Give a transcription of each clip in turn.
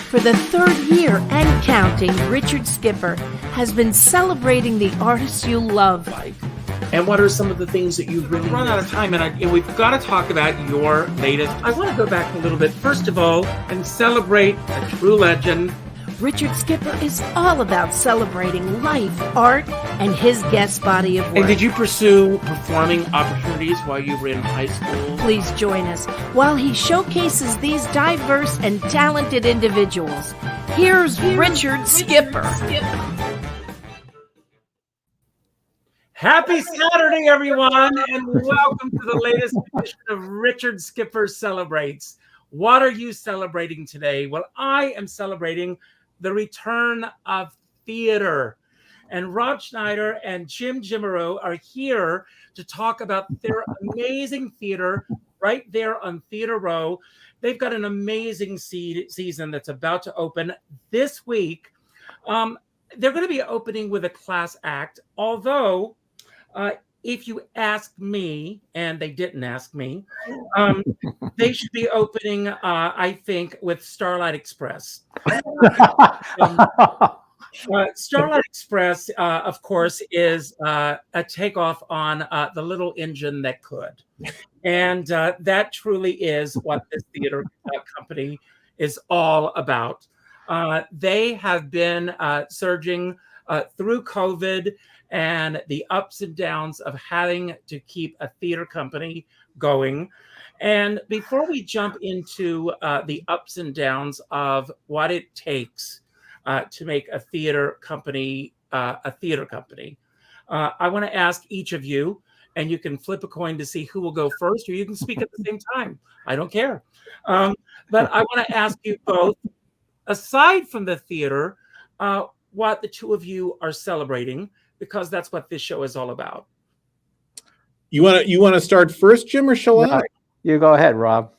For the third year and counting, Richard Skipper has been celebrating the artists you love. And what are some of the things that you've really run out of time? And we've got to talk about your latest. I want to go back a little bit, first of all, and celebrate a true legend. Richard Skipper is all about celebrating life, art, and his guest body of work. And did you pursue performing opportunities while you were in high school? Please join us while he showcases these diverse and talented individuals. Here's Richard Skipper. Happy Saturday, everyone, and welcome to the latest edition of Richard Skipper Celebrates. What are you celebrating today? Well, I am celebrating the return of theater. And Rob Schneider and Jimirro are here to talk about their amazing theater right there on Theater Row. They've got an amazing season that's about to open this week. They're going to be opening with a class act, although if you ask me, and they didn't ask me, they should be opening, I think, with Starlight Express. Starlight Express, of course, is a takeoff on the little engine that could. And that truly is what this theater company is all about. They have been surging through COVID and the ups and downs of having to keep a theater company going. And before we jump into the ups and downs of what it takes to make a theater company I want to ask each of you, and you can flip a coin to see who will go first, or you can speak at the same time. I don't care. But I want to ask you both, aside from the theater, what the two of you are celebrating, because that's what this show is all about. You want to start first, Jim, or shall I? You go ahead, Rob.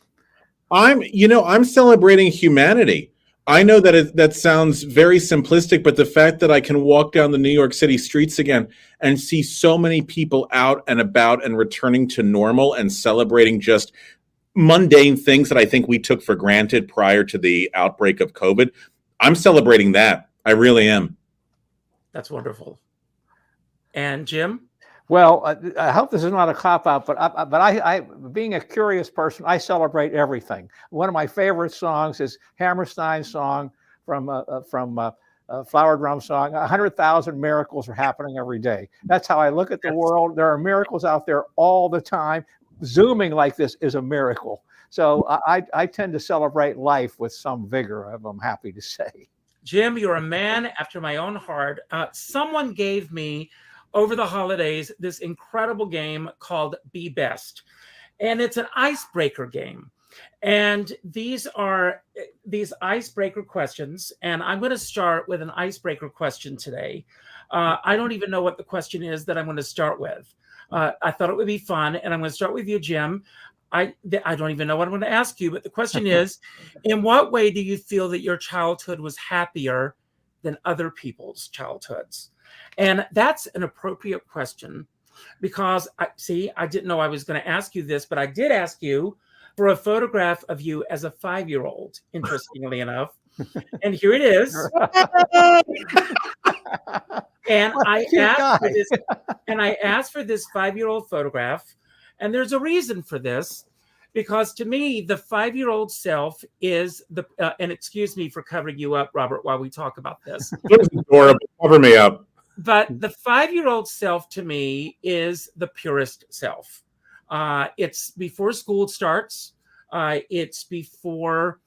I'm celebrating humanity. I know that that sounds very simplistic, but the fact that I can walk down the New York City streets again and see so many people out and about and returning to normal and celebrating just mundane things that I think we took for granted prior to the outbreak of COVID, I'm celebrating that. I really am. That's wonderful. And Jim? Well, I hope this is not a cop-out, but I, being a curious person, I celebrate everything. One of my favorite songs is Hammerstein's song from Flower Drum Song, 100,000 miracles are happening every day. That's how I look at the world. There are miracles out there all the time. Zooming like this is a miracle. So I tend to celebrate life with some vigor, I'm happy to say. Jim, you're a man after my own heart. Someone gave me, over the holidays, this incredible game called Be Best. And it's an icebreaker game. And these are these icebreaker questions. And I'm going to start with an icebreaker question today. I don't even know what the question is that I'm going to start with. I thought it would be fun. And I'm going to start with you, Jim. I don't even know what I'm going to ask you. But the question is, in what way do you feel that your childhood was happier than other people's childhoods? And that's an appropriate question because I didn't know I was going to ask you this, but I did ask you for a photograph of you as a 5-year-old, interestingly enough. And here it is. And I asked for this 5-year-old photograph. And there's a reason for this, because to me, the 5-year-old self is and excuse me for covering you up, Robert, while we talk about this. It's adorable. Cover me up. But the 5-year-old self to me is the purest self. It's before school starts. It's before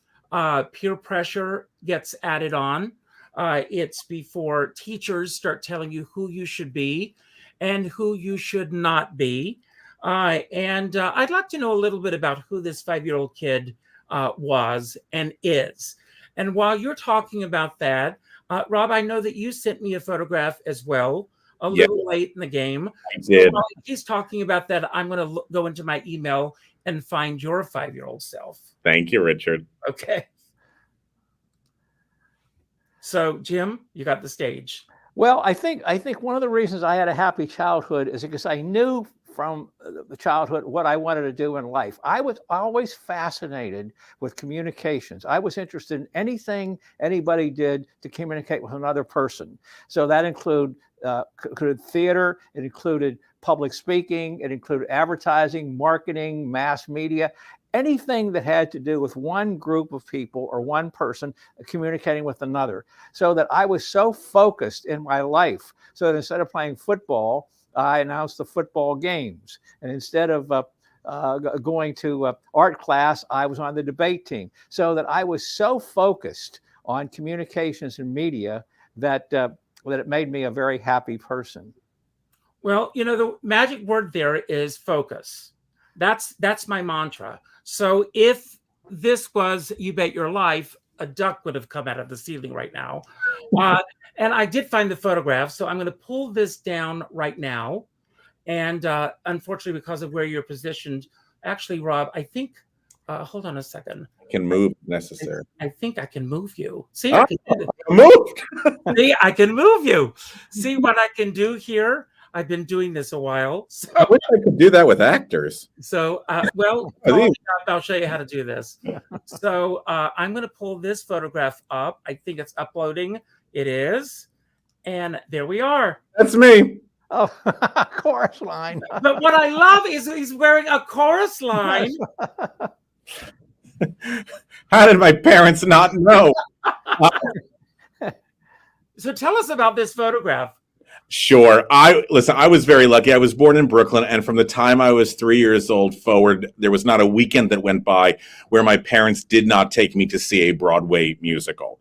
peer pressure gets added on. It's before teachers start telling you who you should be and who you should not be. And I'd like to know a little bit about who this 5-year-old kid was and is. And while you're talking about that, Rob, I know that you sent me a photograph as well, a little late in the game. I did. So while he's talking about that, I'm going to go into my email and find your 5-year-old self. Thank you, Richard. Okay. So, Jim, you got the stage. Well, I think one of the reasons I had a happy childhood is because I knew from the childhood what I wanted to do in life. I was always fascinated with communications. I was interested in anything anybody did to communicate with another person. So that included theater, it included public speaking, it included advertising, marketing, mass media, anything that had to do with one group of people or one person communicating with another. So that I was so focused in my life, so that instead of playing football, I announced the football games. And instead of going to art class, I was on the debate team. So that I was so focused on communications and media that it made me a very happy person. Well, the magic word there is focus. That's my mantra. So if this was You Bet Your Life, a duck would have come out of the ceiling right now. And I did find the photograph, so I'm going to pull this down right now. And unfortunately, because of where you're positioned, actually, Rob, I think, hold on a second. Can move if necessary. I think I can move you. See, I can moved. See, I can move you. See what I can do here? I've been doing this a while. So, I wish I could do that with actors. So, I'll show you how to do this. So I'm going to pull this photograph up. I think it's uploading. It is. And there we are. That's me. Oh, chorus line. But what I love is he's wearing a chorus line. How did my parents not know? So tell us about this photograph. Sure. I was very lucky. I was born in Brooklyn, and from the time I was 3 years old forward, there was not a weekend that went by where my parents did not take me to see a Broadway musical.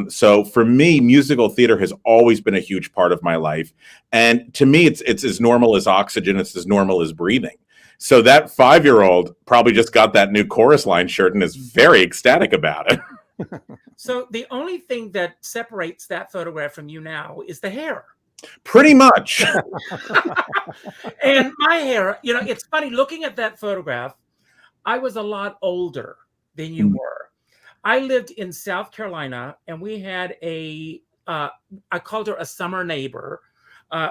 So for me, musical theater has always been a huge part of my life. And to me, it's as normal as oxygen. It's as normal as breathing. So that 5-year-old probably just got that new chorus line shirt and is very ecstatic about it. So the only thing that separates that photograph from you now is the hair. Pretty much. And my hair, it's funny looking at that photograph. I was a lot older than you were. I lived in South Carolina, and we had I called her a summer neighbor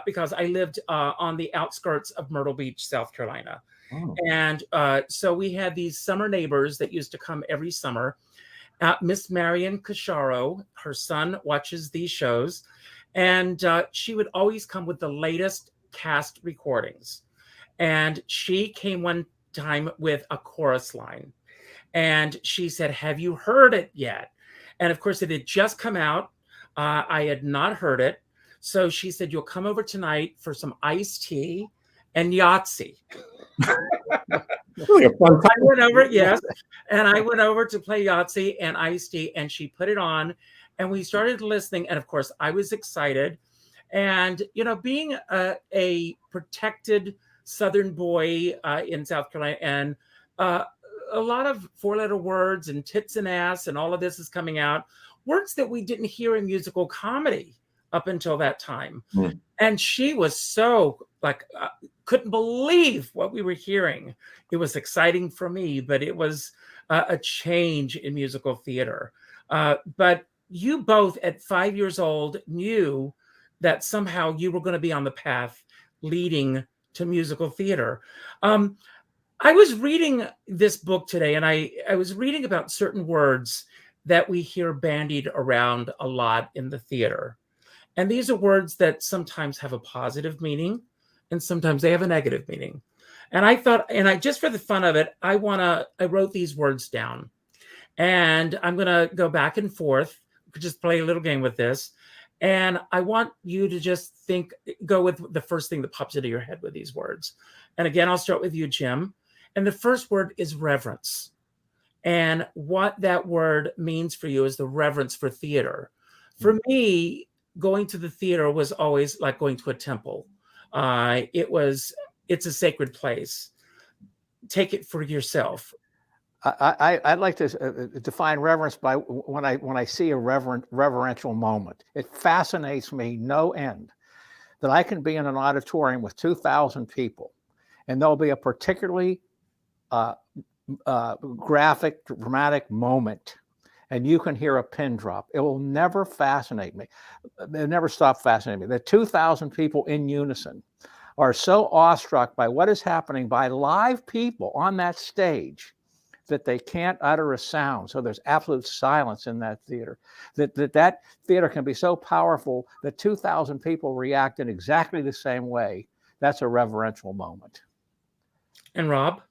because I lived on the outskirts of Myrtle Beach, South Carolina. Oh. And so we had these summer neighbors that used to come every summer. Miss Marion Cacharo, her son watches these shows, and she would always come with the latest cast recordings. And she came one time with a chorus line. And she said, "Have you heard it yet?" And of course, it had just come out. I had not heard it. So she said, "You'll come over tonight for some iced tea and Yahtzee." Really a fun time. I went over, yes. And I went over to play Yahtzee and iced tea, and she put it on. And we started listening. And of course, I was excited. And, being a protected Southern boy in South Carolina, and a lot of four-letter words and tits and ass and all of this is coming out. Words that we didn't hear in musical comedy up until that time. Mm. And she was so couldn't believe what we were hearing. It was exciting for me, but it was a change in musical theater. But you both at 5 years old knew that somehow you were going to be on the path leading to musical theater. I was reading this book today, and I was reading about certain words that we hear bandied around a lot in the theater. And these are words that sometimes have a positive meaning, and sometimes they have a negative meaning. And I thought, just for the fun of it, I wrote these words down. And I'm going to go back and forth. We could just play a little game with this. And I want you to just go with the first thing that pops into your head with these words. And again, I'll start with you, Jim. And the first word is reverence. And what that word means for you is the reverence for theater. For me, going to the theater was always like going to a temple. It's a sacred place. Take it for yourself. I'd like to define reverence by when I see a reverential moment. It fascinates me no end that I can be in an auditorium with 2,000 people, and there'll be a particularly graphic, dramatic moment, and you can hear a pin drop. It will never fascinate me. It'll never stop fascinating me. The 2,000 people in unison. are so awestruck by what is happening by live people on that stage that they can't utter a sound. So there's absolute silence in that theater. That theater can be so powerful that 2,000 people react in exactly the same way. That's a reverential moment. And Rob?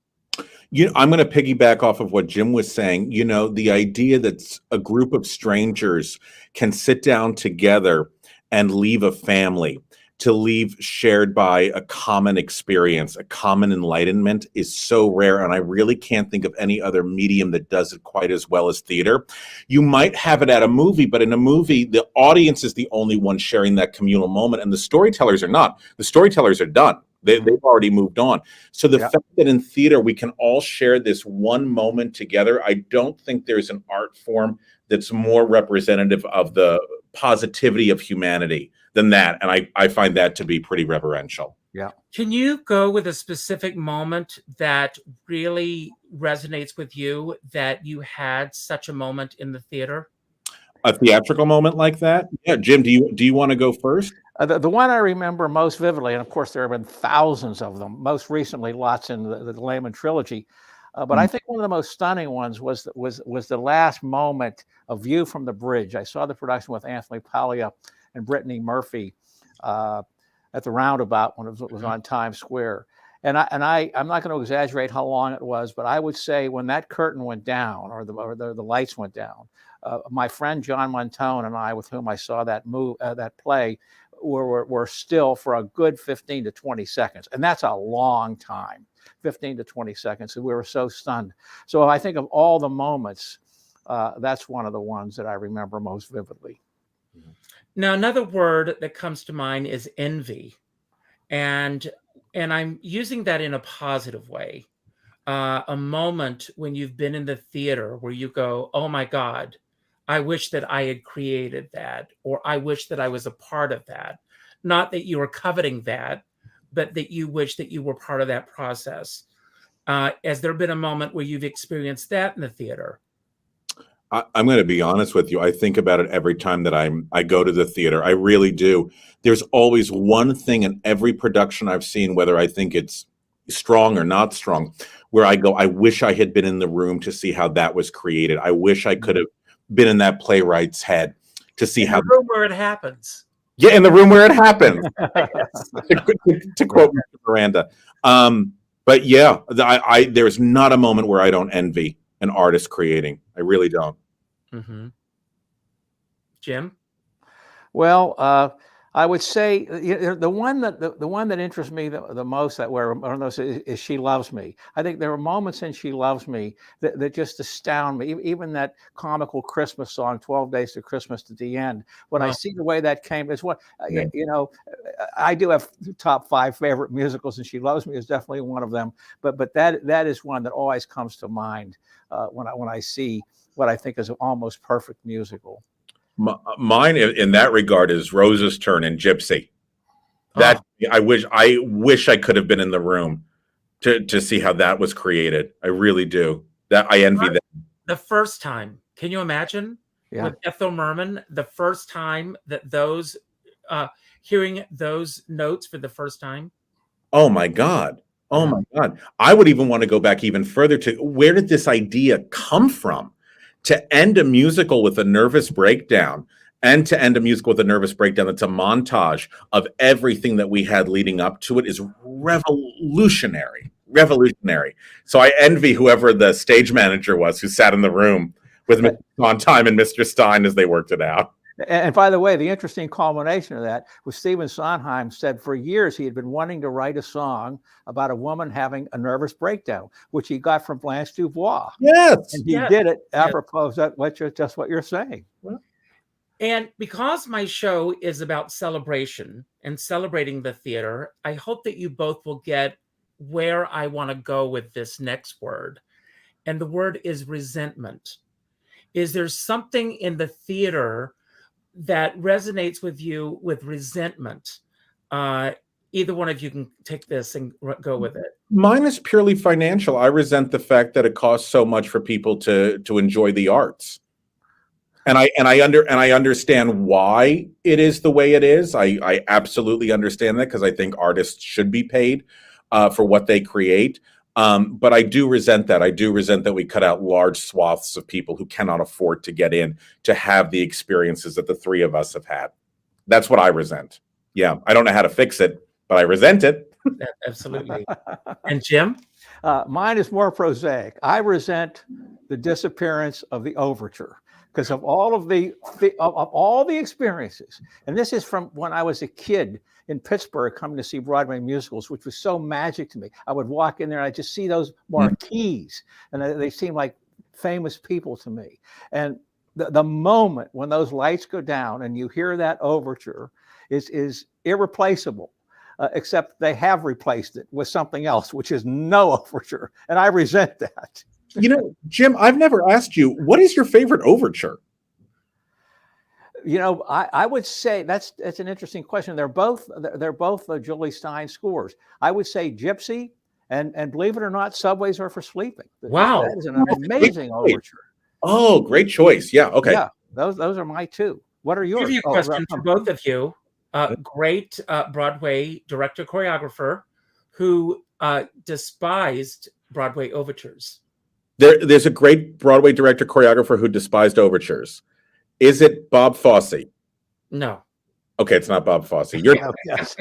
I'm going to piggyback off of what Jim was saying. The idea that a group of strangers can sit down together and leave a family, to leave shared by a common experience, a common enlightenment, is so rare. And I really can't think of any other medium that does it quite as well as theater. You might have it at a movie, but in a movie, the audience is the only one sharing that communal moment, and the storytellers are not. The storytellers are done. They've already moved on. So the fact that in theater we can all share this one moment together, I don't think there's an art form that's more representative of the positivity of humanity than that. And I find that to be pretty reverential. Yeah. Can you go with a specific moment that really resonates with you, that you had such a moment in the theater? A theatrical moment like that? Yeah, Jim, do you want to go first? The one I remember most vividly, and of course there have been thousands of them, most recently lots in the Lehman trilogy, but I think one of the most stunning ones was the last moment of View from the Bridge. I saw the production with Anthony Paglia and Brittany Murphy at the Roundabout when it was on Times Square. And I'm not going to exaggerate how long it was, but I would say when that curtain went down or the lights went down, my friend John Montone and I, with whom I saw that play, were still for a good 15 to 20 seconds. And that's a long time, 15 to 20 seconds. And we were so stunned. So I think of all the moments, that's one of the ones that I remember most vividly. Now, another word that comes to mind is envy. And I'm using that in a positive way. A moment when you've been in the theater where you go, oh my God, I wish that I had created that, or I wish that I was a part of that. Not that you were coveting that, but that you wish that you were part of that process. Has there been a moment where you've experienced that in the theater? I'm going to be honest with you. I think about it every time that I go to the theater. I really do. There's always one thing in every production I've seen, whether I think it's strong or not strong, where I go, I wish I had been in the room to see how that was created. I wish I could have been in that playwright's head to see how the room where it happens. Yeah, in the room where it happens. to quote Mr. Miranda. But yeah, there's not a moment where I don't envy an artist creating. I really don't. Mm-hmm. Jim? Well, I would say the one that interests me the most is She Loves Me. I think there are moments in She Loves Me that just astound me. Even that comical Christmas song, 12 Days to Christmas, at the end. When I see the way that came, it's what I do have top 5 favorite musicals, and She Loves Me is definitely one of them. But that is one that always comes to mind when I see what I think is an almost perfect musical. Mine in that regard is Rose's Turn in Gypsy. That I wish I could have been in the room to see how that was created. I really do. That I envy that. The first time, can you imagine with Ethel Merman, the first time that those hearing those notes for the first time? Oh my God. Oh my God. I would even want to go back even further to where did this idea come from? To end a musical with a nervous breakdown, and to end a musical with a nervous breakdown that's a montage of everything that we had leading up to it is revolutionary. So I envy whoever the stage manager was who sat in the room with Mr. Sondheim and Mr. Stein as they worked it out. And by the way, the interesting culmination of that was Stephen Sondheim said for years he had been wanting to write a song about a woman having a nervous breakdown, which he got from Blanche Dubois. Yes. And he did it apropos of just what you're saying. And because my show is about celebration and celebrating the theater, I hope that you both will get where I want to go with this next word. And the word is resentment. Is there something in the theater that resonates with you with resentment? Either one of you can take this and go with it. Mine is purely financial. I resent the fact that it costs so much for people to enjoy the arts. And I understand why it is the way it is. I absolutely understand that because I think artists should be paid for what they create. But I do resent that. I do resent that we cut out large swaths of people who cannot afford to get in to have the experiences that the three of us have had. That's what I resent. Yeah, I don't know how to fix it, but I resent it. Absolutely. And Jim? Mine is more prosaic. I resent the disappearance of the overture because of all of all the experiences. And this is from when I was a kid in Pittsburgh coming to see Broadway musicals, which was so magic to me. I would walk in there and I just see those marquees, and they seem like famous people to me. And the moment when those lights go down and you hear that overture is irreplaceable. Except they have replaced it with something else, which is no overture. And I resent that. You know, Jim, I've never asked you, what is your favorite overture? You know, I would say that's an interesting question. They're both Julie Stein scores. I would say Gypsy and believe it or not, Subways Are for Sleeping. Wow. That is an amazing overture. Oh, great choice. Yeah. Okay. Yeah, those are my two. What are yours? I'll give you a question for both of you. Great Broadway director choreographer who despised Broadway overtures. There's a great Broadway director choreographer who despised overtures. Is it Bob Fosse? No. Okay, it's not Bob Fosse. Yes.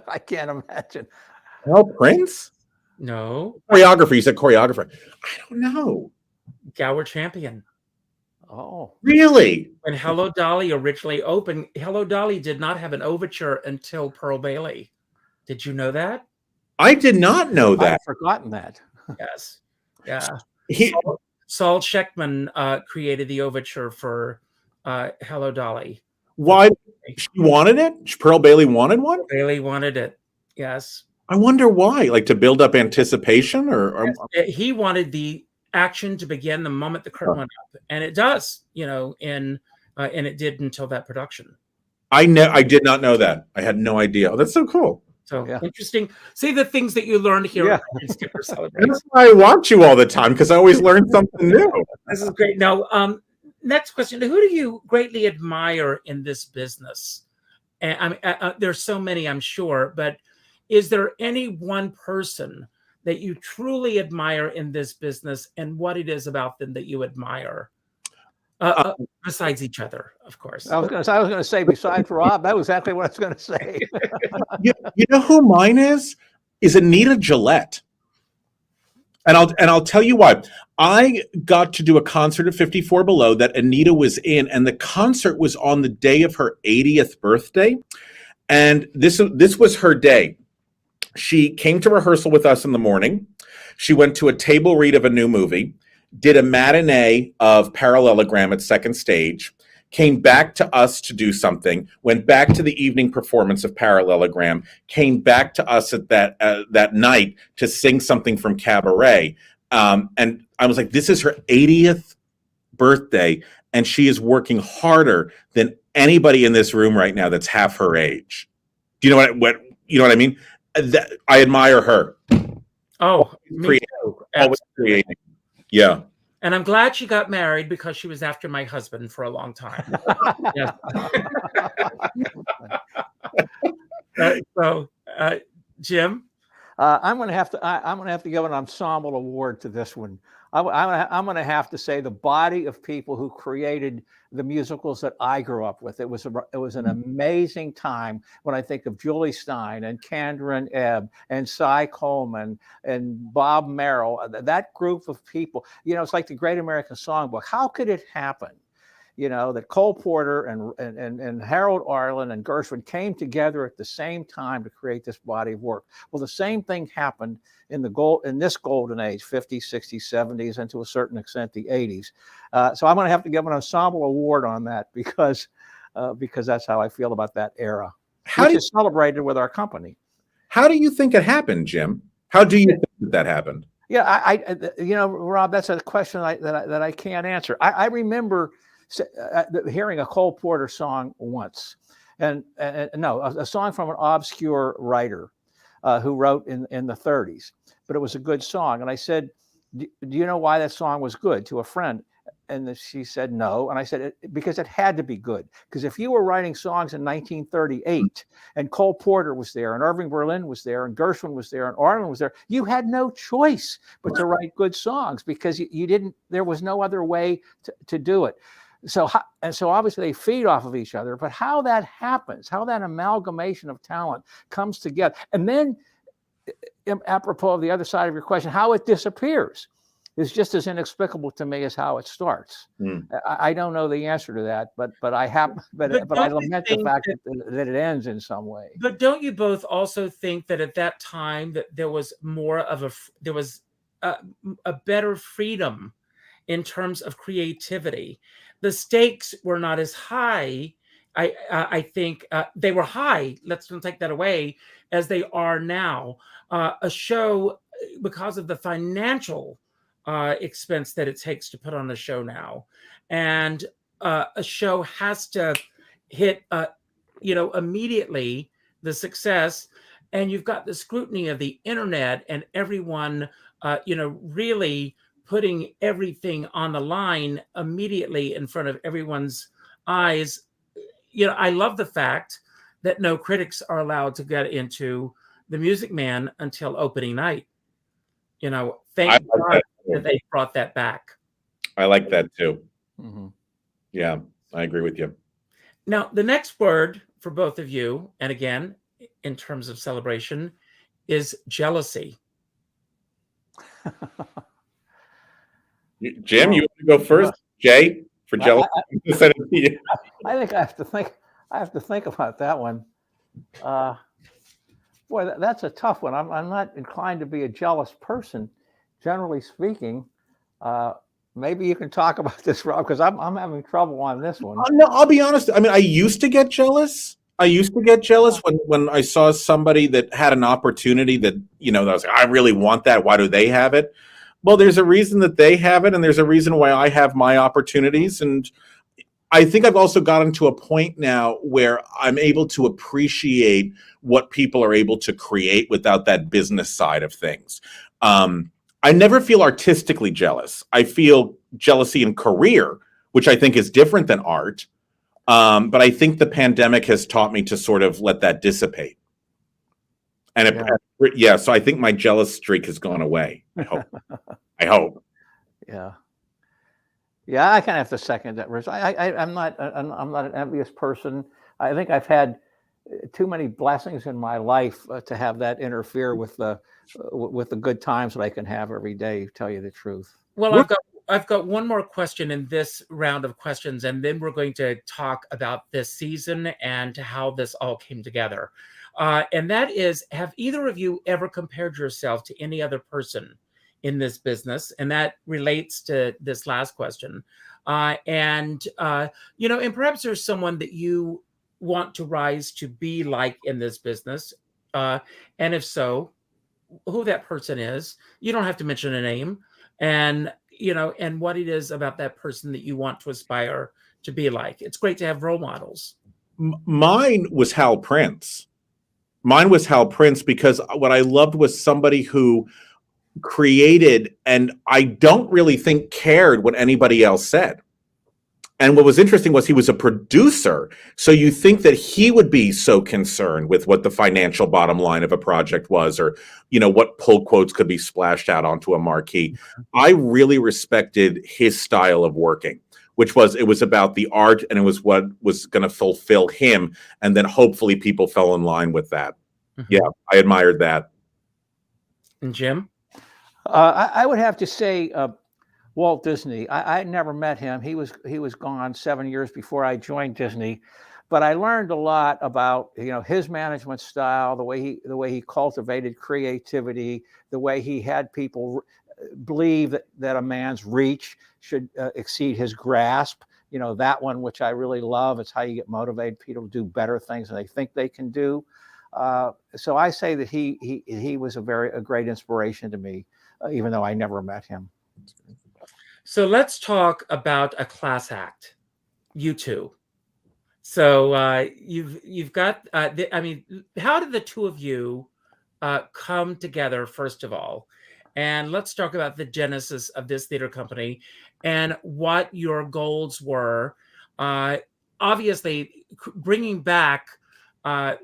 I can't imagine. No, Prince? No. Choreographer. You said choreographer. I don't know. Gower Champion. Oh, Really? When Hello Dolly originally opened, Hello Dolly did not have an overture until Pearl Bailey. Did you know that? I did not know that. I've forgotten that. Yes. Yeah. He, Saul Scheckman created the overture for Hello Dolly. why? She wanted it? Pearl Bailey wanted one? Bailey wanted it. Yes. I wonder why. Like to build up anticipation or He wanted the action to begin the moment the curtain went up. And it does, and it did until that production. I did not know that. I had no idea. Oh, that's so cool. So interesting. See the things that you learned here at Skipper Celebrates. That's why I watch you all the time, because I always learn something new. This is great. Now, next question. Who do you greatly admire in this business? And there's so many, I'm sure, but is there any one person that you truly admire in this business, and what it is about them that you admire? Besides each other, of course. I was going to say besides Rob. That was exactly what I was going to say. You know who mine is? Is Anita Gillette. And I'll tell you why. I got to do a concert at 54 Below that Anita was in, and the concert was on the day of her 80th birthday. And this was her day. She came to rehearsal with us in the morning. She went to a table read of a new movie, did a matinee of Parallelogram at Second Stage, came back to us to do something, went back to the evening performance of Parallelogram, came back to us at that night to sing something from Cabaret. And I was like, this is her 80th birthday, and she is working harder than anybody in this room right now that's half her age. Do you know what you know what I mean? I admire her. Oh, me too. Always creating. Yeah. And I'm glad she got married because she was after my husband for a long time. So, Jim, I'm going to have to give an ensemble award to this one. I'm going to have to say the body of people who created the musicals that I grew up with. It was an amazing time when I think of Julie Stein and Kendra and Ebb and Cy Coleman and Bob Merrill. That group of people, it's like the Great American Songbook. How could it happen? That Cole Porter and Harold Arlen and Gershwin came together at the same time to create this body of work. Well, the same thing happened in this golden age, 50s, 60s, 70s, and to a certain extent the 80s. So I'm going to have to give an ensemble award on that because that's how I feel about that era, which is celebrated with our company. How do you think it happened, Jim? How do you think that happened? Yeah, Rob, that's a question that I can't answer. I remember hearing a Cole Porter song once, and a song from an obscure writer who wrote in the 30s, but it was a good song. And I said, do you know why that song was good, to a friend? she said no. And I said, because it had to be good. Because if you were writing songs in 1938 and Cole Porter was there and Irving Berlin was there and Gershwin was there and Arlen was there, you had no choice but to write good songs because there was no other way to do it. So obviously they feed off of each other, but how that happens, how that amalgamation of talent comes together, and then apropos of the other side of your question, how it disappears is just as inexplicable to me as how it starts. I don't know the answer to that, but I lament the fact that it ends in some way. But don't you both also think that at that time that there was more of a better freedom in terms of creativity? The stakes were not as high. I think they were high. Let's not take that away, as they are now. A show, because of the financial expense that it takes to put on a show now, and a show has to hit, immediately the success, and you've got the scrutiny of the internet and everyone, really putting everything on the line immediately in front of everyone's eyes. I love the fact that no critics are allowed to get into The Music Man until opening night. Thank God that they brought that back. I like that too. Mm-hmm. Yeah, I agree with you. Now, the next word for both of you, and again, in terms of celebration, is jealousy. Jim, you want to go first? Jay, for jealousy? I think I have to think about that one. Boy, that's a tough one. I'm not inclined to be a jealous person, generally speaking. Maybe you can talk about this, Rob, because I'm having trouble on this one. No, I'll be honest. I mean, I used to get jealous. When I saw somebody that had an opportunity that, that I was like, I really want that. Why do they have it? Well, there's a reason that they have it, and there's a reason why I have my opportunities. And I think I've also gotten to a point now where I'm able to appreciate what people are able to create without that business side of things. I never feel artistically jealous. I feel jealousy in career, which I think is different than art. But I think the pandemic has taught me to sort of let that dissipate. And so I think my jealous streak has gone away. I hope. Yeah. Yeah, I kind of have to second that. I'm not an envious person. I think I've had too many blessings in my life to have that interfere with the good times that I can have every day. To tell you the truth. Well, I've got one more question in this round of questions, and then we're going to talk about this season and how this all came together. And that is, have either of you ever compared yourself to any other person in this business? And that relates to this last question. And perhaps there's someone that you want to rise to be like in this business. And if so, who that person is. You don't have to mention a name, and what it is about that person that you want to aspire to be like. It's great to have role models. Mine was Hal Prince. Because what I loved was somebody who created, and I don't really think cared what anybody else said. And what was interesting was he was a producer. So you think that he would be so concerned with what the financial bottom line of a project was, or, what pull quotes could be splashed out onto a marquee. I really respected his style of working, it was about the art, and it was what was going to fulfill him. And then hopefully people fell in line with that. Mm-hmm. Yeah, I admired that. And Jim? I would have to say Walt Disney. I never met him. He was gone 7 years before I joined Disney, but I learned a lot about his management style, the way he cultivated creativity, the way he had people believe that a man's reach should exceed his grasp. That one, which I really love. It's how you get motivated people to do better things than they think they can do. So I say that he was a great inspiration to me, even though I never met him. So let's talk about a class act, you two. So you've got. How did the two of you come together? First of all, and let's talk about the genesis of this theater company, and what your goals were. Obviously, bringing back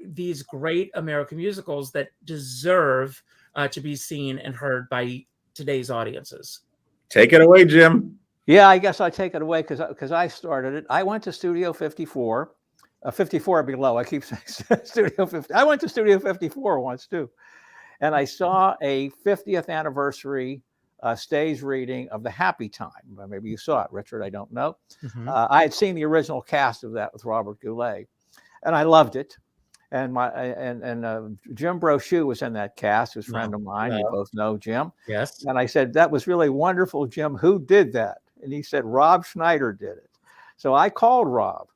these great American musicals that deserve to be seen and heard by today's audiences. Take it away, Jim. Yeah, I guess I take it away because I started it. I went to Studio 54, 54 below. I keep saying Studio 50. I went to Studio 54 once too, and I saw a 50th anniversary stage reading of The Happy Time. Maybe you saw it, Richard. I don't know. Mm-hmm. I had seen the original cast of that with Robert Goulet, and I loved it. And Jim Brochu was in that cast, who's a friend of mine. You both know Jim. Yes. And I said, that was really wonderful, Jim. Who did that? And he said, Rob Schneider did it. So I called Rob,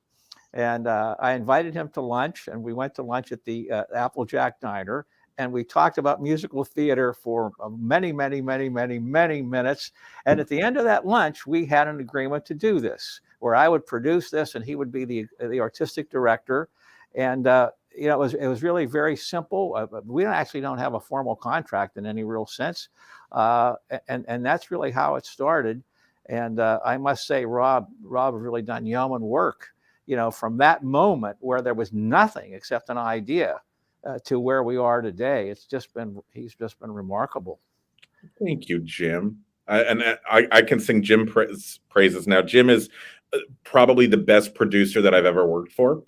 and I invited him to lunch, and we went to lunch at the Applejack Diner, and we talked about musical theater for many, many, many, many, many minutes. And at the end of that lunch, we had an agreement to do this, where I would produce this, and he would be the artistic director. And it was really very simple. We don't have a formal contract in any real sense, and that's really how it started. And I must say, Rob has really done yeoman work. From that moment where there was nothing except an idea to where we are today. He's just been remarkable. Thank you, Jim. I can sing Jim praises now. Jim is probably the best producer that I've ever worked for.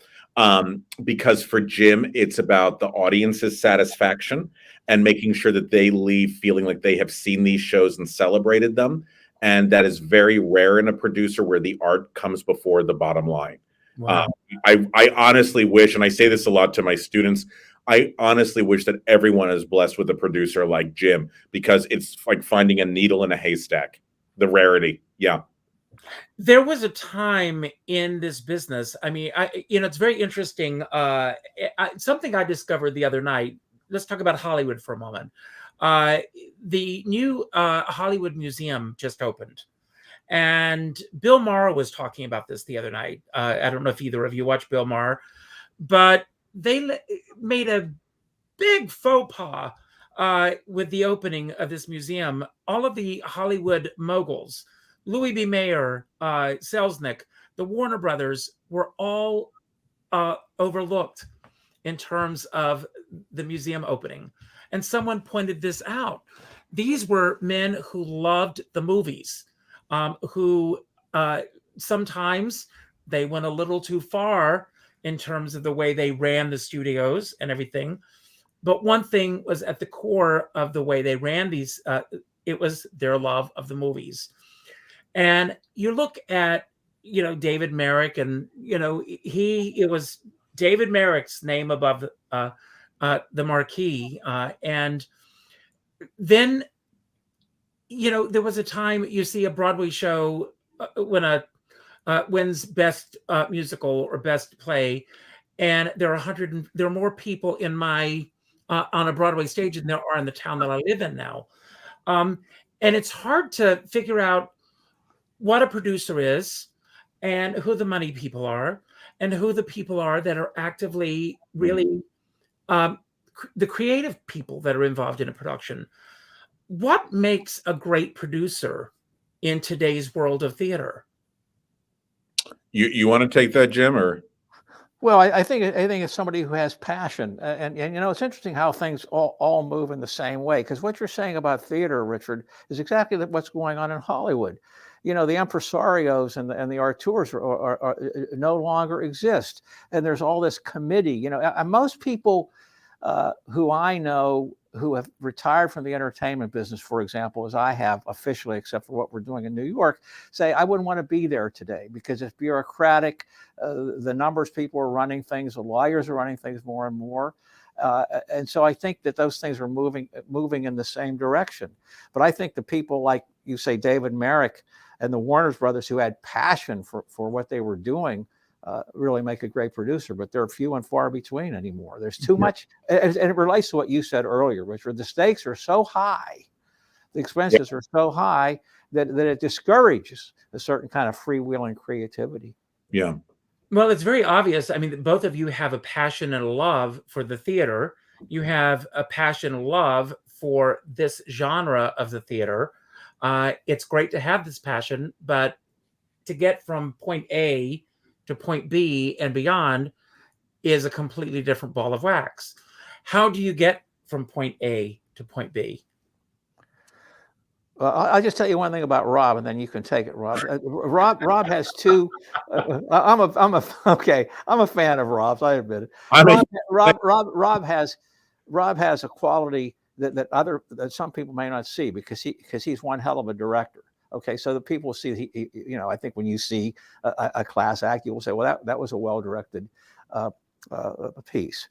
Because for Jim, it's about the audience's satisfaction and making sure that they leave feeling like they have seen these shows and celebrated them. And that is very rare in a producer, where the art comes before the bottom line. Wow. I honestly wish, and I say this a lot to my students, I honestly wish that everyone is blessed with a producer like Jim, because it's like finding a needle in a haystack, the rarity. Yeah. There was a time in this business. I mean, it's very interesting. Something I discovered the other night. Let's talk about Hollywood for a moment. The new Hollywood Museum just opened, and Bill Maher was talking about this the other night. I don't know if either of you watch Bill Maher, but they made a big faux pas with the opening of this museum. All of the Hollywood moguls, Louis B. Mayer, Selznick, the Warner Brothers, were all overlooked in terms of the museum opening. And someone pointed this out. These were men who loved the movies, who sometimes they went a little too far in terms of the way they ran the studios and everything. But one thing was at the core of the way they ran these, it was their love of the movies. And you look at, David Merrick, and, it was David Merrick's name above the marquee. And then, there was a time you see a Broadway show when wins best musical or best play, and there are more people in my on a Broadway stage than there are in the town that I live in now. And it's hard to figure out what a producer is, and who the money people are, and who the people are that are actively really the creative people that are involved in a production. What makes a great producer in today's world of theater? You want to take that, Jim, or? Well, I think it's somebody who has passion, and it's interesting how things all move in the same way. Because what you're saying about theater, Richard, is exactly what's going on in Hollywood. The impresarios and the auteurs are no longer exist, and there's all this committee. And most people who I know who have retired from the entertainment business, for example, as I have officially, except for what we're doing in New York, say I wouldn't want to be there today because it's bureaucratic. The numbers people are running things, the lawyers are running things more and more. And so I think that those things are moving in the same direction. But I think the people like you say, David Merrick and the Warner Brothers, who had passion for what they were doing, really make a great producer, but they're few and far between anymore. There's too much, and it relates to what you said earlier, Richard. The stakes are so high, the expenses are so high that it discourages a certain kind of freewheeling creativity. Yeah. Well, it's very obvious. I mean, both of you have a passion and a love for the theater. You have a passion and love for this genre of the theater. It's great to have this passion, but to get from point A to point B and beyond is a completely different ball of wax. How do you get from point A to point B? I'll just tell you one thing about Rob, and then you can take it, Rob. Rob has two. I'm a fan of Rob's. I admit it. Rob has a quality that some people may not see because he's one hell of a director. Okay, so the people see I think when you see a class act, you will say, well, that was a well directed piece.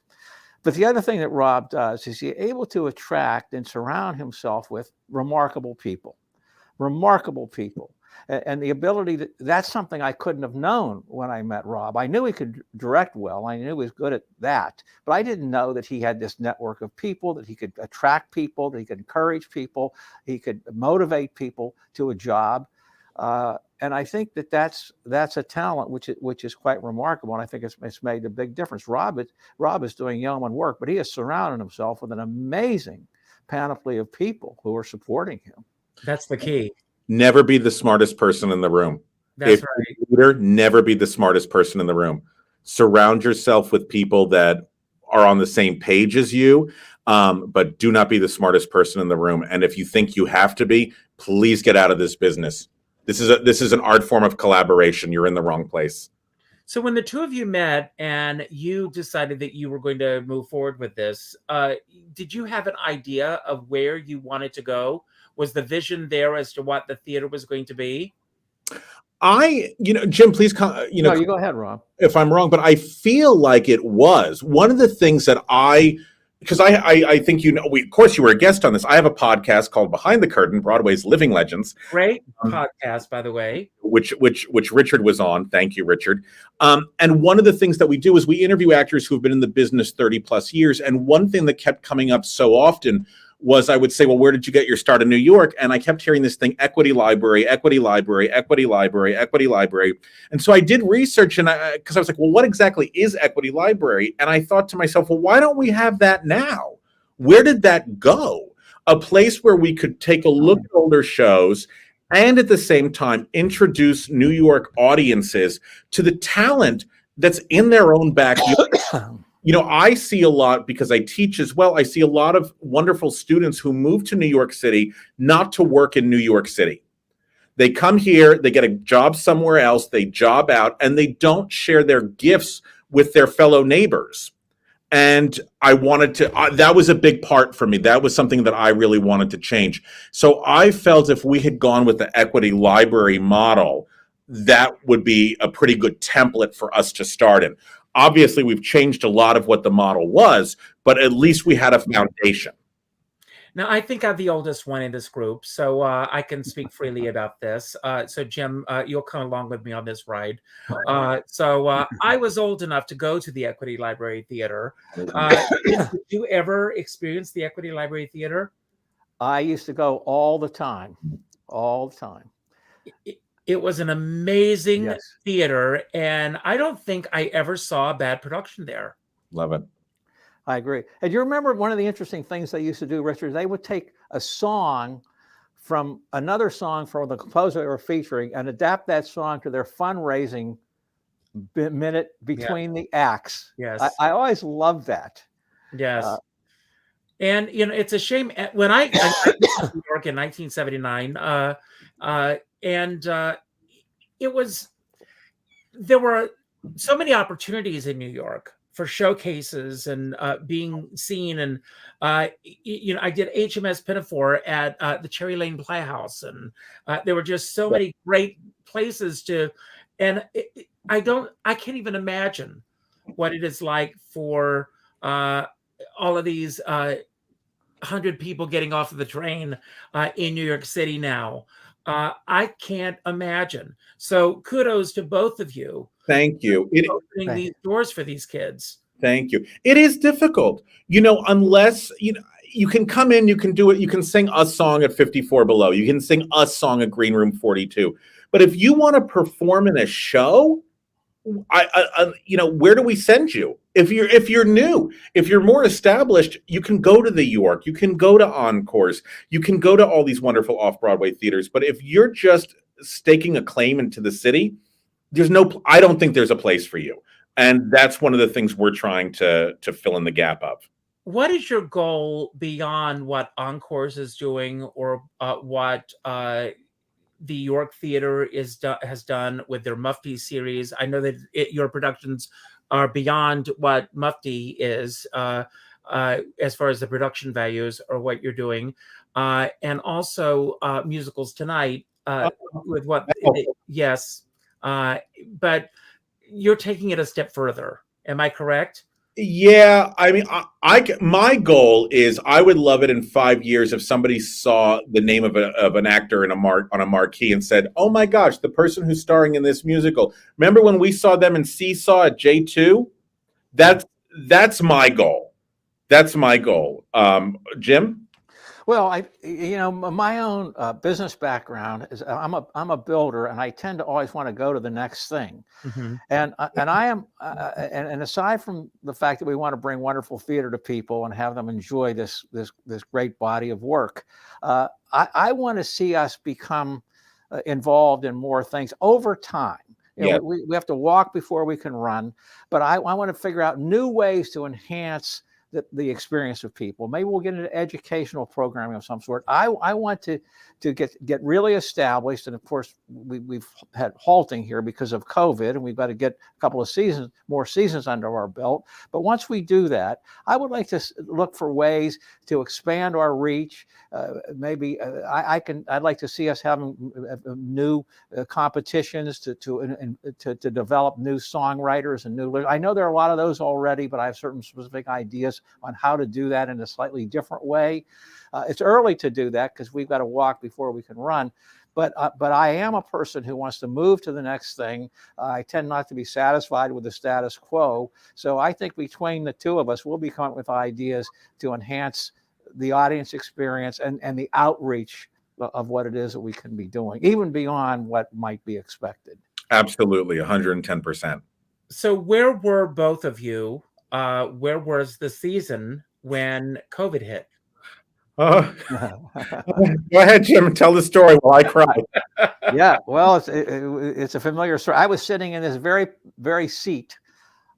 But the other thing that Rob does is he's able to attract and surround himself with remarkable people. And the ability that's something I couldn't have known when I met Rob. I knew he could direct well. I knew he was good at that, but I didn't know that he had this network of people, that he could attract people, that he could encourage people, he could motivate people to a job. And I think that's a talent which is quite remarkable, and I think it's made a big difference. Rob is doing yeoman work, but he has surrounded himself with an amazing panoply of people who are supporting him. That's the key. Never be the smartest person in the room. That's right. Leader, never be the smartest person in the room. Surround yourself with people that are on the same page as you, but do not be the smartest person in the room. And if you think you have to be, please get out of this business. This is an art form of collaboration. You're in the wrong place. So when the two of you met and you decided that you were going to move forward with this, did you have an idea of where you wanted to go? Was the vision there as to what the theater was going to be? Jim, please, No, you go ahead, Rob. If I'm wrong, but I feel like it was one of the things that because I think of course you were a guest on this. I have a podcast called Behind the Curtain, Broadway's Living Legends. Great podcast, by the way. Which Richard was on. Thank you, Richard. And one of the things that we do is we interview actors who have been in the business 30 plus years. And one thing that kept coming up so often was I would say, well, where did you get your start in New York? And I kept hearing this thing, equity library, equity library, equity library, equity library. And so I did research because I was like, well, what exactly is equity library? And I thought to myself, well, why don't we have that now? Where did that go? A place where we could take a look at older shows and at the same time introduce New York audiences to the talent that's in their own backyard. I see a lot, because I teach as well, I see a lot of wonderful students who move to New York City not to work in New York City. They come here, they get a job somewhere else, they job out, and they don't share their gifts with their fellow neighbors. And I wanted to, that was a big part for me. That was something that I really wanted to change. So I felt if we had gone with the equity library model, that would be a pretty good template for us to start in. Obviously, we've changed a lot of what the model was, but at least we had a foundation. Now, I think I'm the oldest one in this group, so I can speak freely about this. So, Jim, you'll come along with me on this ride. I was old enough to go to the Equity Library Theater. Did you ever experience the Equity Library Theater? I used to go all the time. It was an amazing theater, and I don't think I ever saw a bad production there. Love it. I agree. And you remember one of the interesting things they used to do, Richard? They would take a song from another song from the composer they were featuring and adapt that song to their fundraising minute between the acts. Yes. I always loved that. Yes. And, it's a shame. When I moved to New York in 1979, there were so many opportunities in New York for showcases and being seen. And, I did HMS Pinafore at the Cherry Lane Playhouse. And there were just so many great places and I can't even imagine what it is like for all of these 100 people getting off of the train in New York City now. I can't imagine. So kudos to both of you. Thank you. Opening these doors for these kids. Thank you. It is difficult, unless, you can come in, you can do it. You can sing a song at 54 Below. You can sing a song at Green Room 42. But if you want to perform in a show, where do we send you? If you're new, if you're more established, you can go to the York, you can go to Encores, you can go to all these wonderful off-Broadway theaters. But if you're just staking a claim into the city, I don't think there's a place for you. And that's one of the things we're trying to fill in the gap of. What is your goal beyond what Encores is doing, or what the York Theater has done with their Mufti series? I know that your productions are beyond what Mufti is as far as the production values or what you're doing, and also musicals tonight with what? Yes, but you're taking it a step further. Am I correct? Yeah, I mean, my goal is I would love it in 5 years if somebody saw the name of an actor on a marquee and said, "Oh my gosh, the person who's starring in this musical. Remember when we saw them in Seesaw at J2?" That's my goal. That's my goal. Jim? Well, my own business background is I'm a builder, and I tend to always want to go to the next thing. Mm-hmm. And I am, and aside from the fact that we want to bring wonderful theater to people and have them enjoy this great body of work, I want to see us become involved in more things over time. We have to walk before we can run, but I want to figure out new ways to enhance the experience of people. Maybe we'll get into educational programming of some sort. I want to get really established, and of course we've had halting here because of COVID, and we've got to get a couple of more seasons under our belt. But once we do that, I would like to look for ways to expand our reach. I'd like to see us having new competitions to develop new songwriters and new. I know there are a lot of those already, but I have certain specific ideas on how to do that in a slightly different way. It's early to do that because we've got to walk before we can run. But I am a person who wants to move to the next thing. I tend not to be satisfied with the status quo. So I think between the two of us, we'll be coming up with ideas to enhance the audience experience and the outreach of what it is that we can be doing, even beyond what might be expected. Absolutely, 110%. So where were both of you? Where was the season when COVID hit? Go ahead, Jim, and tell the story while I cry. Yeah, well, it's a familiar story. I was sitting in this very, very seat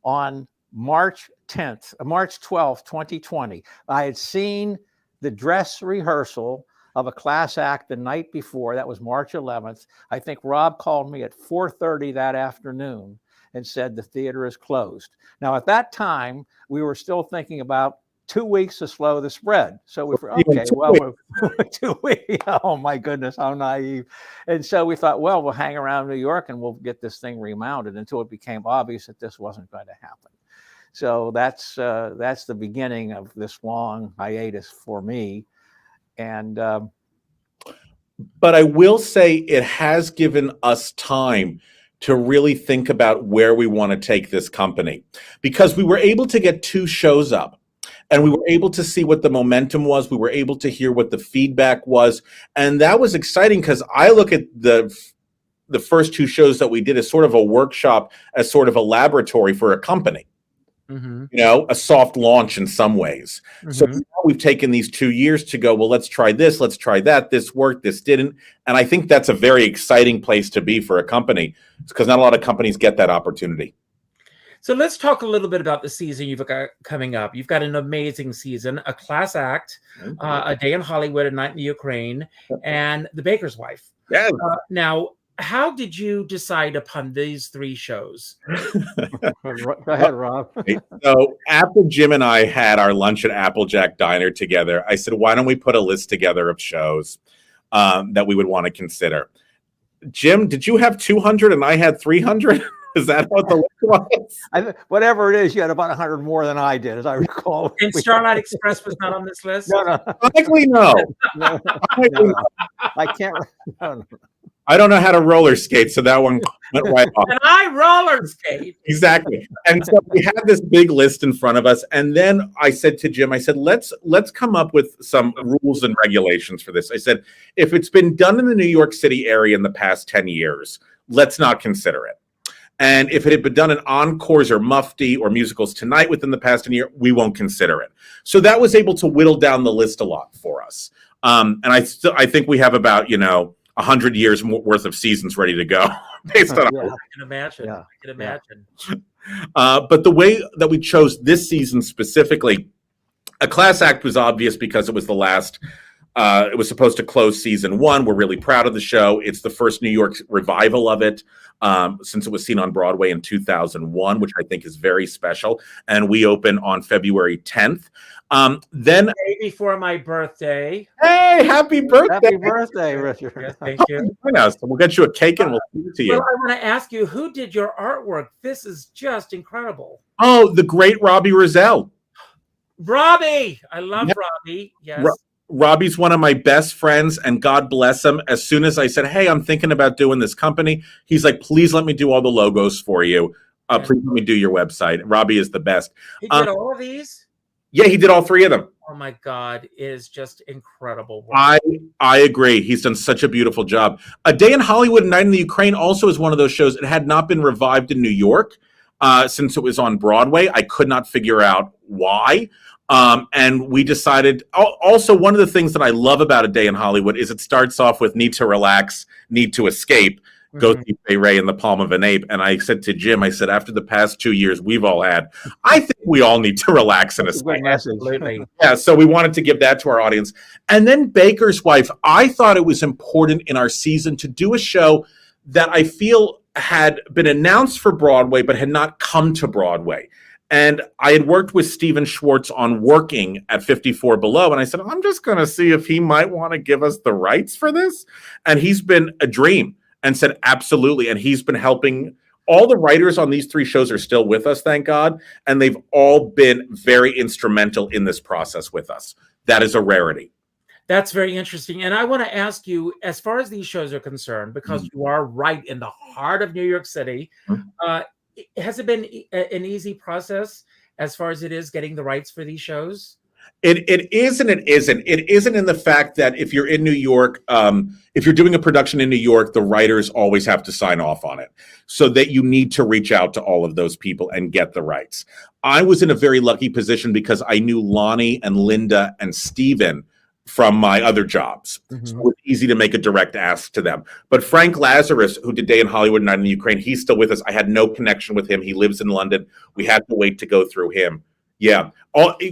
on March 12th, 2020. I had seen the dress rehearsal of a class act the night before. That was March 11th. I think Rob called me at 4:30 that afternoon and said the theater is closed. Now, at that time, we were still thinking about 2 weeks to slow the spread. So we were, okay, well, we're 2 weeks. Oh my goodness, how naive. And so we thought, well, we'll hang around New York and we'll get this thing remounted until it became obvious that this wasn't going to happen. So that's the beginning of this long hiatus for me. And but I will say it has given us time to really think about where we want to take this company, because we were able to get 2 shows up and we were able to see what the momentum was. We were able to hear what the feedback was. And that was exciting because I look at the first 2 shows that we did as sort of a workshop, as sort of a laboratory for a company. Mm-hmm. A soft launch in some ways. Mm-hmm. So now we've taken these 2 years to go, well, let's try this, let's try that. This worked, this didn't. And I think that's a very exciting place to be for a company, because not a lot of companies get that opportunity. So let's talk a little bit about the season you've got coming up. You've got an amazing season, a class act, A Day in Hollywood, A Night in the Ukraine, and The Baker's Wife. Yeah. Now, how did you decide upon these 3 shows? Go ahead, Rob. So after Jim and I had our lunch at Applejack Diner together, I said, why don't we put a list together of shows that we would want to consider? Jim, did you have 200 and I had 300? Is that what the list was? Whatever it is, you had about 100 more than I did, as I recall. And Starlight Express was not on this list? No. Likely no. I can't. No. I don't know how to roller skate, so that one went right off. And I roller skate. Exactly. And so we had this big list in front of us. And then I said to Jim, I said, let's come up with some rules and regulations for this. I said, if it's been done in the New York City area in the past 10 years, let's not consider it. And if it had been done in encores or mufti or musicals tonight within the past year, we won't consider it. So that was able to whittle down the list a lot for us. And I think we have about 100 years worth of seasons ready to go based on. I can imagine. Yeah. I can imagine. But the way that we chose this season specifically, a class act was obvious because it was the last. It was supposed to close season 1. We're really proud of the show. It's the first New York revival of it since it was seen on Broadway in 2001, which I think is very special. And we open on February 10th. Then the day before my birthday. Hey, happy birthday! Happy birthday, Richard! Yes, thank you. We'll get you a cake and we'll give it to you. Well, I want to ask you, who did your artwork? This is just incredible. Oh, the great Robbie Rozelle. Robbie, I love Robbie. Yes. Robbie's one of my best friends, and God bless him. As soon as I said, hey, I'm thinking about doing this company, he's like, please let me do all the logos for you. Please let me do your website. Robbie is the best. He did all of these? Yeah, he did all 3 of them. Oh, my God. It is just incredible work. I agree. He's done such a beautiful job. A Day in Hollywood, Night in the Ukraine also is one of those shows. It had not been revived in New York since it was on Broadway. I could not figure out why. And we decided, also one of the things that I love about A Day in Hollywood is it starts off with need to relax, need to escape, go see Ray Ray in the palm of an ape. And I said to Jim, I said, after the past 2 years we've all had, I think we all need to relax and escape. Absolutely. Yeah, so we wanted to give that to our audience. And then Baker's Wife, I thought it was important in our season to do a show that I feel had been announced for Broadway but had not come to Broadway. And I had worked with Stephen Schwartz on Working at 54 Below. And I said, I'm just going to see if he might want to give us the rights for this. And he's been a dream and said, absolutely. And he's been helping. All the writers on these 3 shows are still with us, thank God. And they've all been very instrumental in this process with us. That is a rarity. That's very interesting. And I want to ask you, as far as these shows are concerned, because you are right in the heart of New York City, has it been an easy process as far as it is getting the rights for these shows? It is and it isn't. It isn't in the fact that if you're in New York, if you're doing a production in New York, the writers always have to sign off on it. So that you need to reach out to all of those people and get the rights. I was in a very lucky position because I knew Lonnie and Linda and Steven from my other jobs. So it was easy to make a direct ask to them. But Frank Lazarus, who did Day in Hollywood, Night in the Ukraine, he's still with us. I had no connection with him. He lives in London. We had to wait to go through him. Yeah.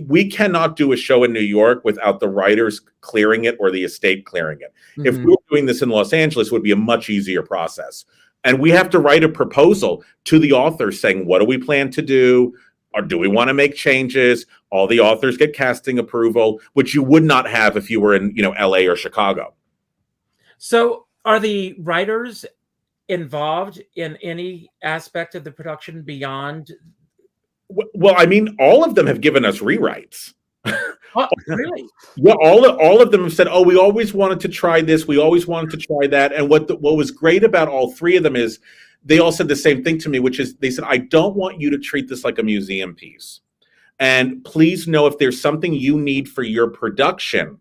We cannot do a show in New York without the writers clearing it or the estate clearing it. If we were doing this in Los Angeles, it would be a much easier process. And we have to write a proposal to the author saying, what do we plan to do? Or do we want to make changes? All the authors get casting approval, which you would not have if you were in, LA or Chicago. So are the writers involved in any aspect of the production beyond? Well, I mean, all of them have given us rewrites. Oh, really? Yeah, all of them have said, oh, we always wanted to try this. We always wanted to try that. And what was great about all 3 of them is they all said the same thing to me, which is they said, I don't want you to treat this like a museum piece. And please know if there's something you need for your production,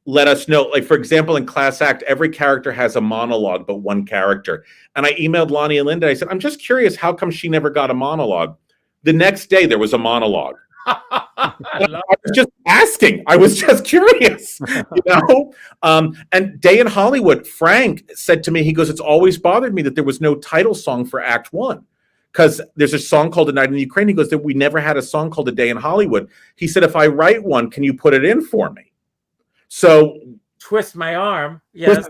let us know. Like, for example, in Class Act, every character has a monologue, but one character. And I emailed Lonnie and Linda. I said, I'm just curious, how come she never got a monologue? The next day, there was a monologue. I was just asking. I was just curious, And Day in Hollywood, Frank said to me, he goes, it's always bothered me that there was no title song for Act 1. Because there's a song called A Night in the Ukraine. He goes, that we never had a song called A Day in Hollywood. He said, if I write one, can you put it in for me? So twist my arm. Yes.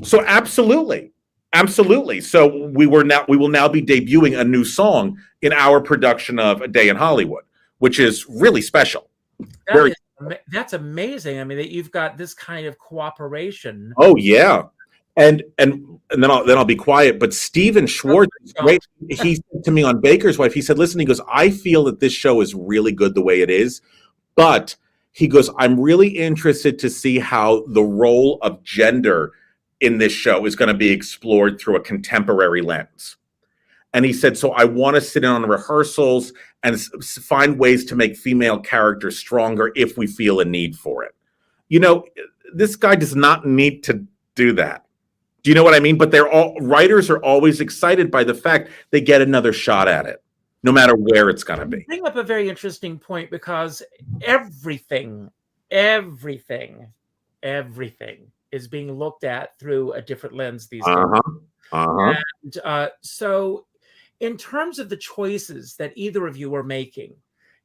So absolutely. So we will now be debuting a new song in our production of A Day in Hollywood, which is really special. That's amazing. I mean, that you've got this kind of cooperation. Oh yeah, and then I'll be quiet. But Stephen Schwartz is great. He said to me on Baker's Wife, he said, "Listen," he goes, "I feel that this show is really good the way it is, but." He goes, I'm really interested to see how the role of gender in this show is going to be explored through a contemporary lens. And he said, so I want to sit in on rehearsals and find ways to make female characters stronger if we feel a need for it. This guy does not need to do that. Do you know what I mean? But writers are always excited by the fact they get another shot at it, no matter where it's going to be. You bring up a very interesting point, because everything is being looked at through a different lens these days. And so in terms of the choices that either of you are making,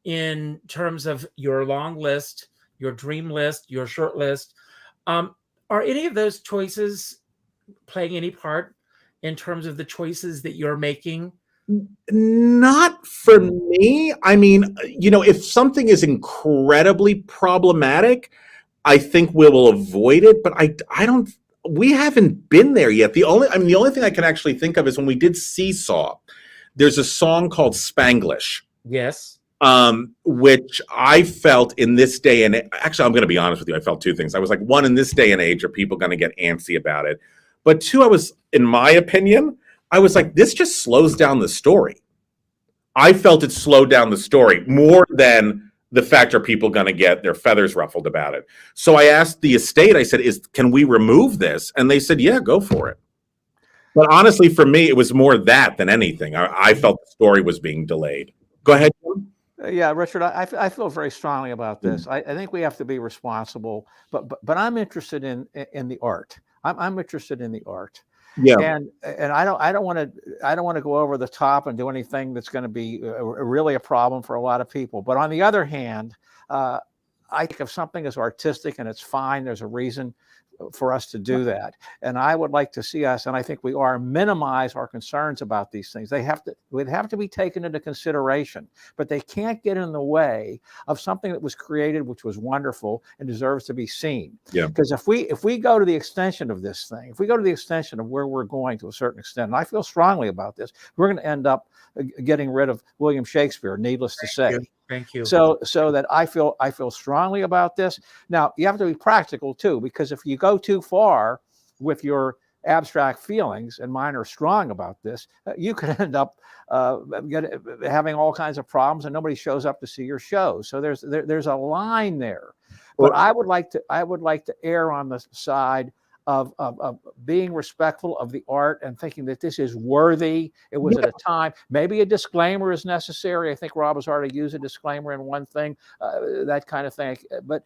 in terms of your long list, your dream list, your short list, are any of those choices playing any part in terms of the choices that you're making? Not for me. I mean, if something is incredibly problematic, I think we will avoid it, but we haven't been there yet. The only thing I can actually think of is when we did Seesaw, there's a song called Spanglish. Yes. Which I felt in this day and actually, I'm going to be honest with you. I felt two things. I was like, one, in this day and age, are people going to get antsy about it? But two, in my opinion, I was like, this just slows down the story. I felt it slowed down the story more than the fact are people going to get their feathers ruffled about it. So I asked the estate, I said, can we remove this? And they said, yeah, go for it. But honestly, for me, it was more that than anything. I felt the story was being delayed. Go ahead, Jim. Yeah, Richard, I feel very strongly about this. I think we have to be responsible, but I'm interested in the art. I'm interested in the art. Yeah. And I don't want to go over the top and do anything that's going to be really a problem for a lot of people. But on the other hand, I think if something is artistic and it's fine, there's a reason for us to do that. And I would like to see us, and I think we are, minimize our concerns about these things. They'd have to be taken into consideration, but they can't get in the way of something that was created, which was wonderful and deserves to be seen. Yeah. Because if we go to the extension of this thing, if we go to the extension of where we're going to a certain extent, and I feel strongly about this, we're going to end up getting rid of William Shakespeare, needless to say. Thank you. So that I feel strongly about this. Now, you have to be practical too, because if you go too far with your abstract feelings, and mine are strong about this, you could end up having all kinds of problems, and nobody shows up to see your show. So there's a line there. But I would like to err on the side of being respectful of the art and thinking that this is worthy. It was at a time. Maybe a disclaimer is necessary. I think Rob has already used a disclaimer in one thing, that kind of thing. But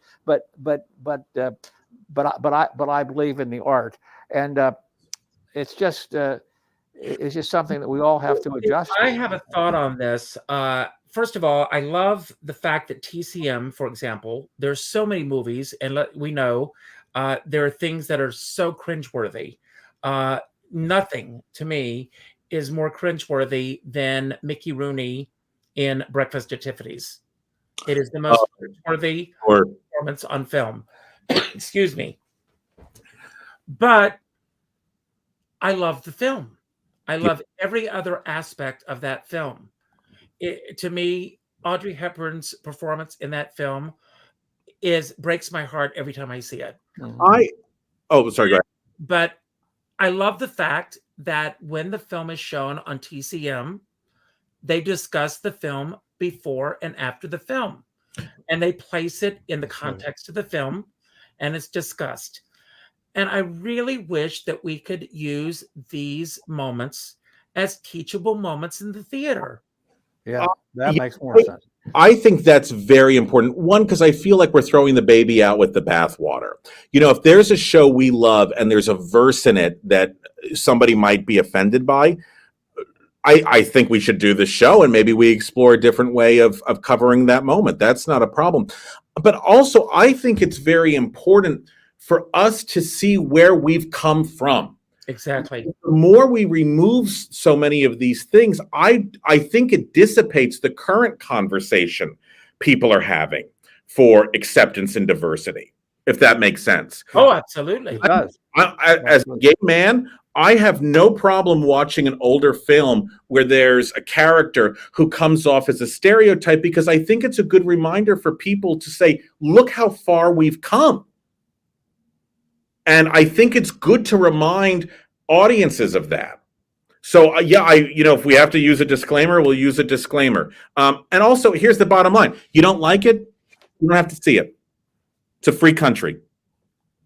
I believe in the art, and it's just something that we all have to adjust. I have a thought on this. First of all, I love the fact that TCM, for example, there's so many movies, and we know. There are things that are so cringeworthy. Nothing to me is more cringeworthy than Mickey Rooney in Breakfast at Tiffany's. It is the most cringeworthy performance on film. Excuse me. But I love the film. I love every other aspect of that film. To me, Audrey Hepburn's performance in that film breaks my heart every time I see it. Sorry, go ahead. But I love the fact that when the film is shown on TCM, they discuss the film before and after the film, and they place it in the context of the film, and it's discussed. And I really wish that we could use these moments as teachable moments in the theater. Yeah, that makes more sense. I think that's very important. One, because I feel like we're throwing the baby out with the bathwater. If there's a show we love and there's a verse in it that somebody might be offended by, I think we should do the show, and maybe we explore a different way of covering that moment. That's not a problem. But also, I think it's very important for us to see where we've come from. Exactly. The more we remove so many of these things, I think it dissipates the current conversation people are having for acceptance and diversity, if that makes sense. Oh, absolutely. It does. As a gay man, I have no problem watching an older film where there's a character who comes off as a stereotype, because I think it's a good reminder for people to say, look how far we've come. And I think it's good to remind audiences of that. So if we have to use a disclaimer, we'll use a disclaimer. And also, here's the bottom line: you don't like it, you don't have to see it. It's a free country.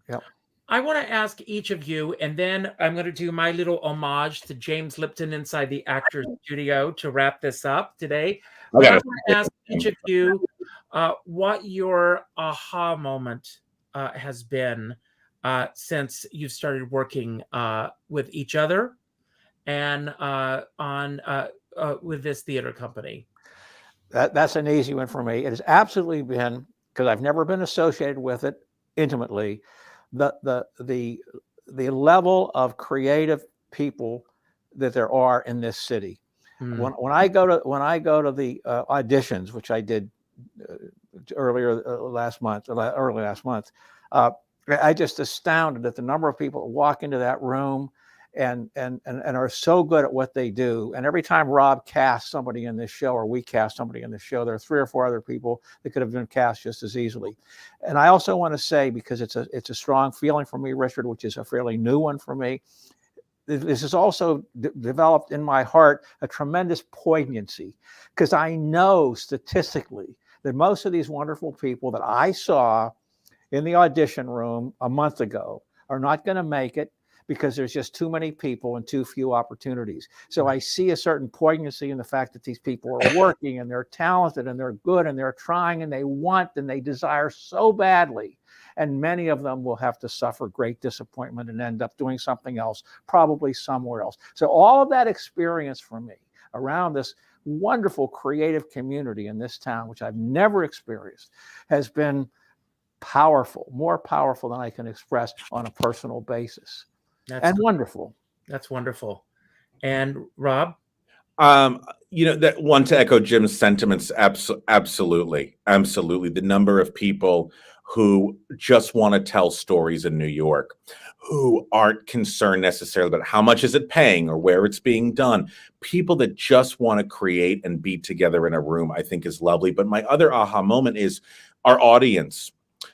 Yep. I want to ask each of you, and then I'm going to do my little homage to James Lipton inside the Actors Studio to wrap this up today. But I want to ask each of you what your aha moment has been since you've started working with each other and with this theater company. That's an easy one for me. It has absolutely been, because I've never been associated with it intimately, the level of creative people that there are in this city. When I go to the auditions, which I did early last month, I just astounded at the number of people that walk into that room and are so good at what they do. And every time Rob casts somebody in this show, or we cast somebody in this show, there are 3 or 4 other people that could have been cast just as easily. And I also want to say, because it's a strong feeling for me, Richard, which is a fairly new one for me, this has also developed in my heart a tremendous poignancy, because I know statistically that most of these wonderful people that I saw in the audition room a month ago are not going to make it, because there's just too many people and too few opportunities. So I see a certain poignancy in the fact that these people are working and they're talented and they're good and they're trying and they want and they desire so badly. And many of them will have to suffer great disappointment and end up doing something else, probably somewhere else. So all of that experience for me around this wonderful creative community in this town, which I've never experienced, has been powerful, more powerful than I can express on a personal basis. And wonderful. That's wonderful. And Rob? That one, to echo Jim's sentiments, absolutely. The number of people who just want to tell stories in New York, who aren't concerned necessarily about how much is it paying or where it's being done. People that just want to create and be together in a room, I think is lovely. But my other aha moment is our audience.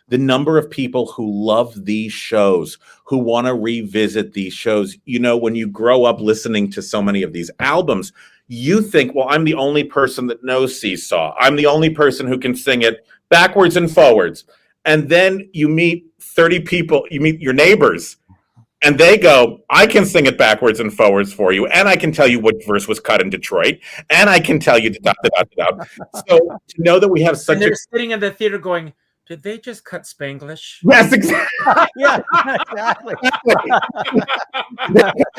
The number of people who love these shows, who want to revisit these shows. When you grow up listening to so many of these albums, you think, well, I'm the only person that knows Seesaw. I'm the only person who can sing it backwards and forwards. And then you meet 30 people, you meet your neighbors, and they go, I can sing it backwards and forwards for you, and I can tell you what verse was cut in Detroit, and I can tell you da-da-da-da-da. So to know that we have such and they're sitting in the theater going, did they just cut Spanglish? Yes, exactly. Yeah, exactly.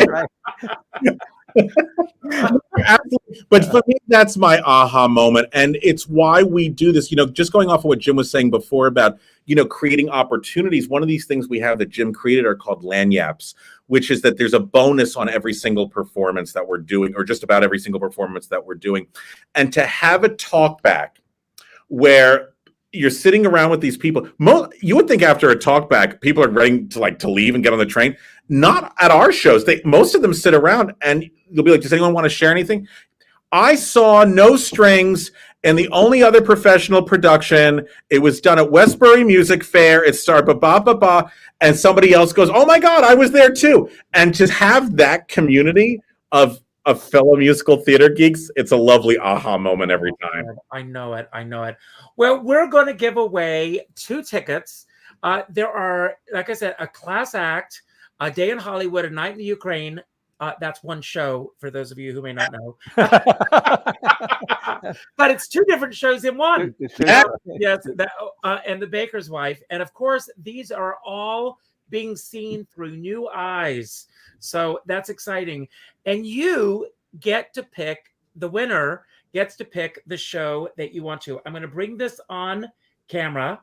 Right. Absolutely. But for me, that's my aha moment. And it's why we do this. Just going off of what Jim was saying before about, creating opportunities. One of these things we have that Jim created are called lanyards, which is that there's a bonus on every single performance that we're doing, or just about every single performance that we're doing. And to have a talk back where you're sitting around with these people. You would think after a talk back, people are ready to leave and get on the train. Not at our shows. Most of them sit around and you'll be like, does anyone want to share anything? I saw No Strings and the only other professional production. It was done at Westbury Music Fair. It started ba-ba-ba-ba. And somebody else goes, oh my God, I was there too. And to have that community of fellow musical theater geeks, it's a lovely aha moment every time. I know it. Well, we're going to give away 2 tickets. There are, like I said, a class act, A Day in Hollywood, A Night in the Ukraine. That's one show for those of you who may not know. But it's 2 different shows in one. Yes, and The Baker's Wife. And of course, these are all being seen through new eyes. So that's exciting. And you get to pick, the winner gets to pick the show that you want to. I'm going to bring this on camera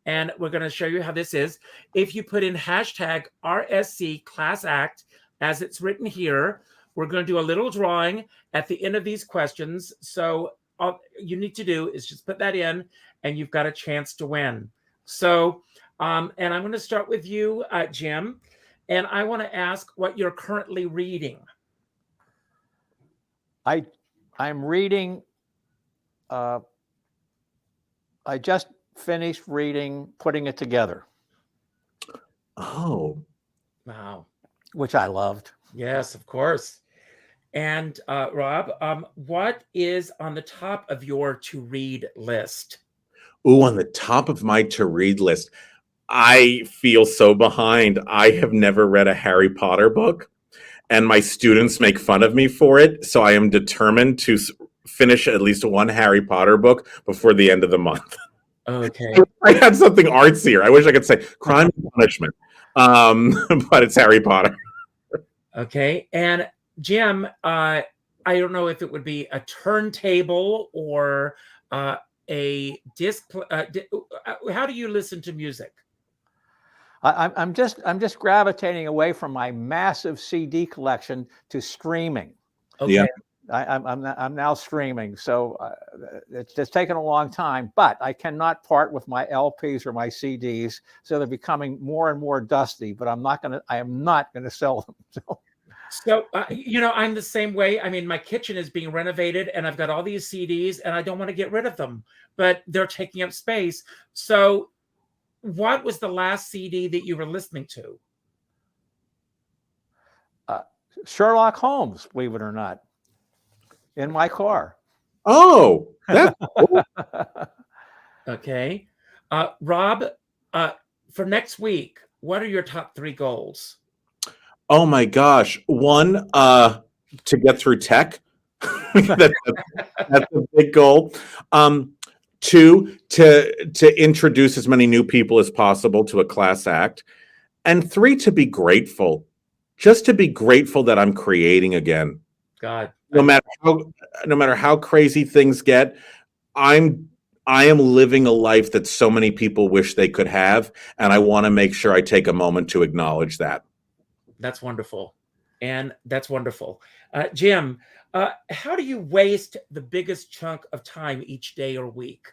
and we're going to show you how this is. If you put in hashtag RSC Class Act, as it's written here, we're going to do a little drawing at the end of these questions. So all you need to do is just put that in and you've got a chance to win. So, and I'm going to start with you, Jim. And I want to ask what you're currently reading. I'm reading. I just finished reading Putting It Together. Oh, wow! Which I loved. Yes, of course. And Rob, what is on the top of your to read list? On the top of my to read list. I feel so behind. I have never read a Harry Potter book, and my students make fun of me for it. So I am determined to finish at least one Harry Potter book before the end of the month. Okay. I had something artsier. I wish I could say Crime and Punishment, but it's Harry Potter. Okay. And Jim, I don't know if it would be a turntable or a disc. How do you listen to music? I'm just gravitating away from my massive CD collection to streaming. Okay. Yeah. I'm now streaming, so it's taken a long time, but I cannot part with my LPs or my CDs, so they're becoming more and more dusty. But I am not gonna sell them. So I'm the same way. I mean, my kitchen is being renovated, and I've got all these CDs, and I don't want to get rid of them, but they're taking up space. So, what was the last CD that you were listening to? Sherlock Holmes, believe it or not, in my car. Oh, that's cool. Okay. Rob, for next week, what are your top 3 goals? Oh my gosh. One, to get through tech. that's a big goal. 2, to introduce as many new people as possible to a class act. And 3, to be grateful. Just to be grateful that I'm creating again. God. No matter how crazy things get, I am living a life that so many people wish they could have, and I want to make sure I take a moment to acknowledge that. That's wonderful. And that's wonderful. Jim, how do you waste the biggest chunk of time each day or week?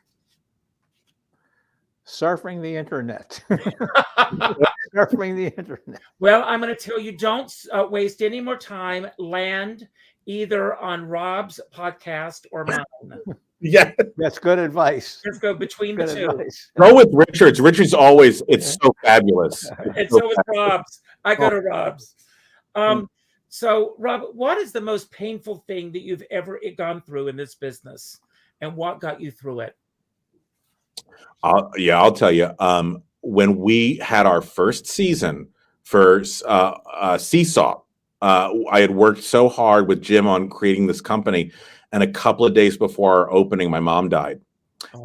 Surfing the internet. Surfing the internet. Well, I'm going to tell you, don't waste any more time. Land either on Rob's podcast or mine. Yeah, that's good advice. Let's go between good the 2. Advice. Go with Richard's. Richard's always, it's so fabulous. And so is Rob's. I go to Rob's. So, Rob, what is the most painful thing that you've ever gone through in this business, and what got you through it? I'll tell you. When we had our first season for Seesaw, I had worked so hard with Jim on creating this company, and a couple of days before our opening, my mom died,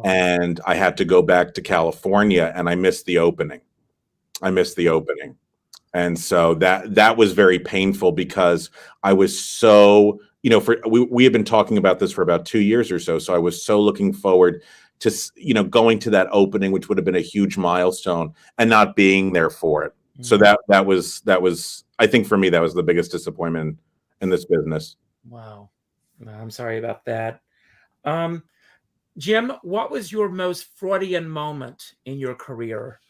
and I had to go back to California, and I missed the opening. And so that was very painful because I was so, we had been talking about this for about 2 years or so. So I was so looking forward to, going to that opening, which would have been a huge milestone, and not being there for it. Mm-hmm. So that was, I think for me, that was the biggest disappointment in this business. Wow. I'm sorry about that. Jim, what was your most Freudian moment in your career?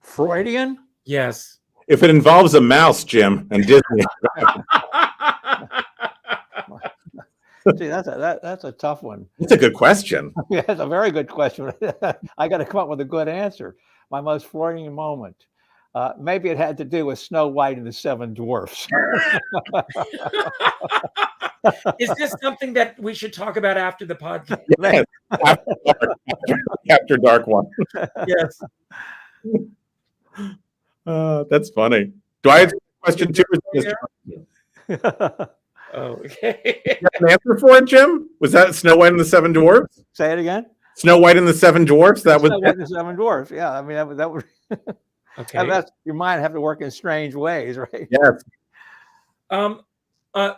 Freudian? Yes. If it involves a mouse, Jim, and Disney. See, that's a tough one. That's a good question. Yeah, that's a very good question. I got to come up with a good answer. My most Freudian moment. Maybe it had to do with Snow White and the 7 Dwarfs. Is this something that we should talk about after the podcast? Yes. After dark one. Yes. That's funny. Do I have a question too? Oh, okay. You have an answer for it, Jim? Was that Snow White and the 7 Dwarfs? Say it again. Snow White and the 7 Dwarfs. That was Snow White and the 7 Dwarfs. Yeah, I mean that would. Okay. Your mind have to work in strange ways, right? Yes.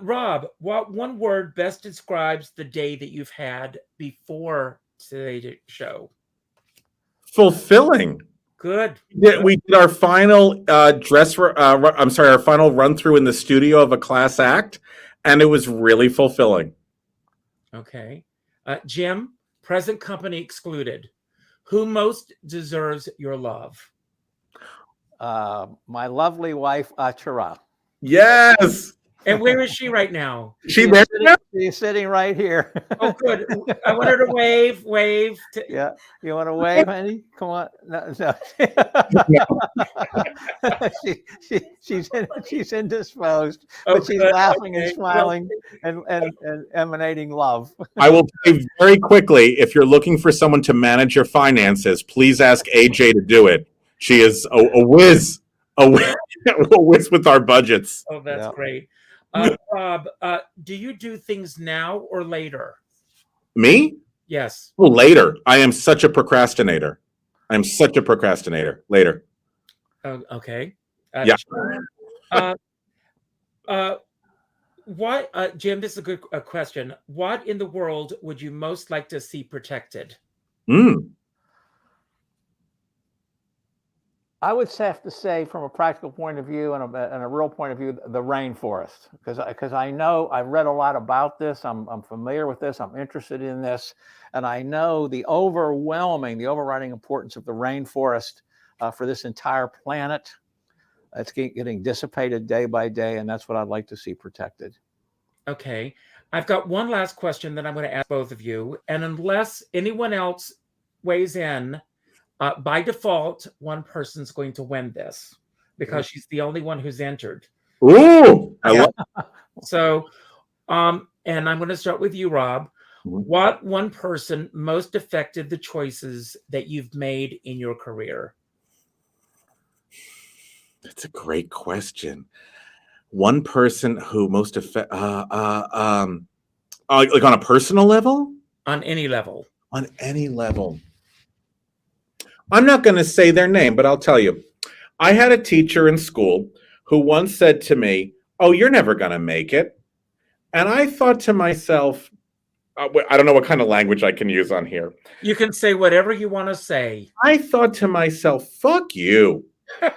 Rob, what one word best describes the day that you've had before today's show? Fulfilling. Good. We did our final our final run through in the studio of a class act, and it was really fulfilling. Okay. Jim, present company excluded. Who most deserves your love? My lovely wife, Achara. Yes. And where is she right now? She's there now? She's sitting right here. Oh, good. I want her to wave. Yeah. You want to wave, honey? Come on. No. she's indisposed, but she's laughing and smiling and emanating love. I will say very quickly, if you're looking for someone to manage your finances, please ask AJ to do it. She is a whiz, a whiz, a whiz with our budgets. Oh, that's Yeah. great. Rob, do you do things now or later? Me? Yes. Well, later. I am such a procrastinator. I'm such a procrastinator. Later. Oh, okay. Yeah. What, Jim? This is a good question. What in the world would you most like to see protected? I would have to say, from a practical point of view and a real point of view, the rainforest, because I know I've read a lot about this. I'm familiar with this. I'm interested in this, and I know the overriding importance of the rainforest for this entire planet. It's getting dissipated day by day, and that's what I'd like to see protected. Okay, I've got one last question that I'm going to ask both of you, and unless anyone else weighs in. By default, one person's going to win this because she's the only one who's entered. Ooh, I love. So, and I'm going to start with you, Rob. What one person most affected the choices that you've made in your career? That's a great question. One person who most like on a personal level? On any level. On any level. I'm not going to say their name, but I'll tell you. I had a teacher in school who once said to me, "Oh, you're never going to make it." And I thought to myself, I don't know what kind of language I can use on here. You can say whatever you want to say. I thought to myself, "Fuck you." I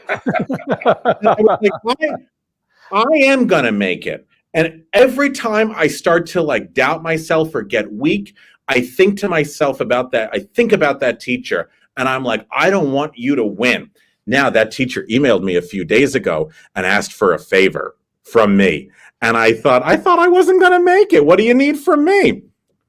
am going to make it. And every time I start to like doubt myself or get weak, I think to myself about that. I think about that teacher. And I'm like, I don't want you to win. Now, that teacher emailed me a few days ago and asked for a favor from me. And I thought I wasn't going to make it. What do you need from me?